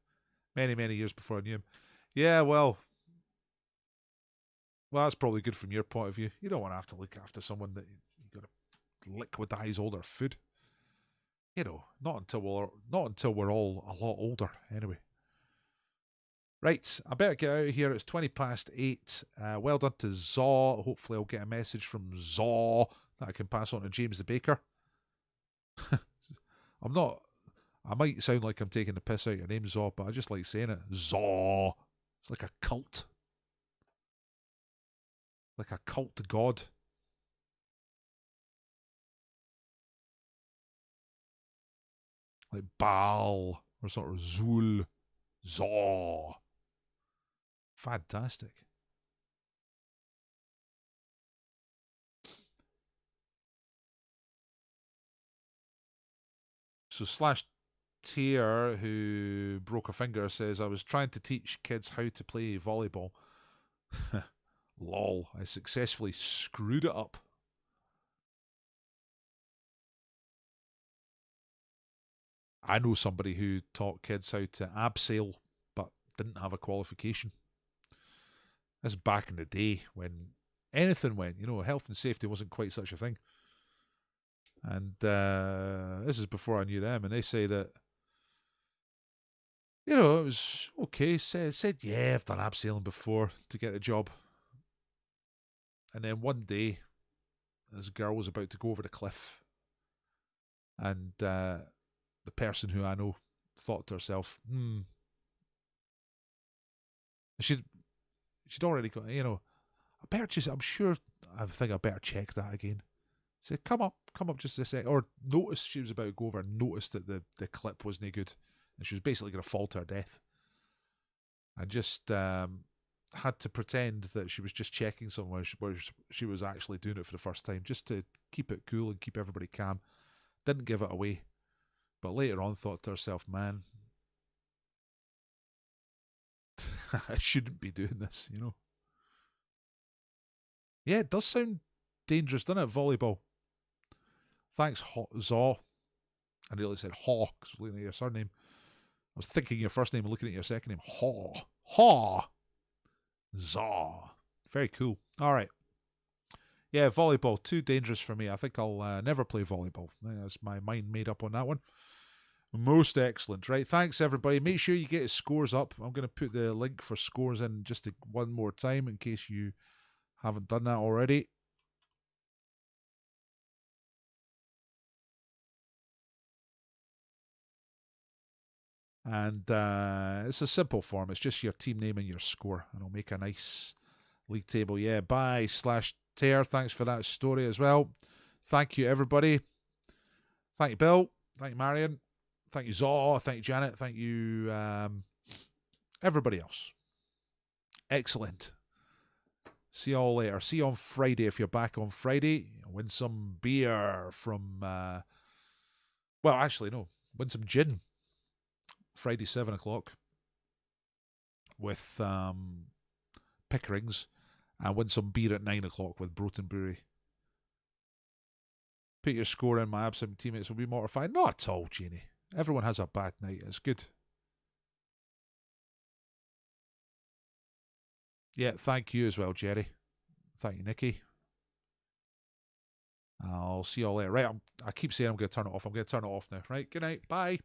Many, many years before I knew him. Yeah, well, that's probably good from your point of view. You don't want to have to look after someone that you got to liquidize all their food. You know, not until we're all a lot older, anyway. Right, I better get out of here. It's 8:20. Well done to Zaw. Hopefully I'll get a message from Zaw that I can pass on to James the Baker. I might sound like I'm taking the piss out of your name, Zaw, but I just like saying it. Zaw. It's like a cult. Like a cult to God. Like Baal or sort of Zul. Zaw. Fantastic. So Slash Tier, who broke a finger, says, I was trying to teach kids how to play volleyball. Lol, I successfully screwed it up. I know somebody who taught kids how to abseil, but didn't have a qualification. This is back in the day when anything went, you know, health and safety wasn't quite such a thing. And this is before I knew them, and they say that, you know, it was okay. Said yeah, I've done abseiling before to get a job. And then one day, this girl was about to go over the cliff, and the person who I know thought to herself, she'd already got, you know, I think I better check that again. Said, come up just a sec. Or noticed she was about to go over and noticed that the clip was no good. And she was basically going to fall to her death. I just had to pretend that she was just checking somewhere where she was actually doing it for the first time, just to keep it cool and keep everybody calm. Didn't give it away. But later on thought to herself, man, I shouldn't be doing this, you know. Yeah, it does sound dangerous, doesn't it, volleyball? Thanks, Zaw. I nearly said Haw, because I was looking at your surname. I was thinking your first name and looking at your second name. Haw. Zaw. Very cool. All right. Yeah, volleyball, too dangerous for me. I think I'll never play volleyball. That's my mind made up on that one. Most excellent. Right, thanks everybody. Make sure you get his scores up. I'm going to put the link for scores in just one more time in case you haven't done that already. And it's a simple form. It's just your team name and your score. And I'll make a nice league table. Yeah, bye /tear. Thanks for that story as well. Thank you, everybody. Thank you, Bill. Thank you, Marion. Thank you, Zaw. Thank you, Janet. Thank you, everybody else. Excellent. See you all later. See you on Friday if you're back on Friday. Win some beer from, well, actually, no. Win some gin. Friday, 7 o'clock. With Pickerings. And win some beer at 9 o'clock with Broughton Brewery. Put your score in. My absent teammates will be mortified. Not at all, Jeannie. Everyone has a bad night. It's good. Yeah, thank you as well, Jerry. Thank you, Nikki. I'll see you all later. Right, I keep saying I'm going to turn it off. I'm going to turn it off now. Right, good night. Bye.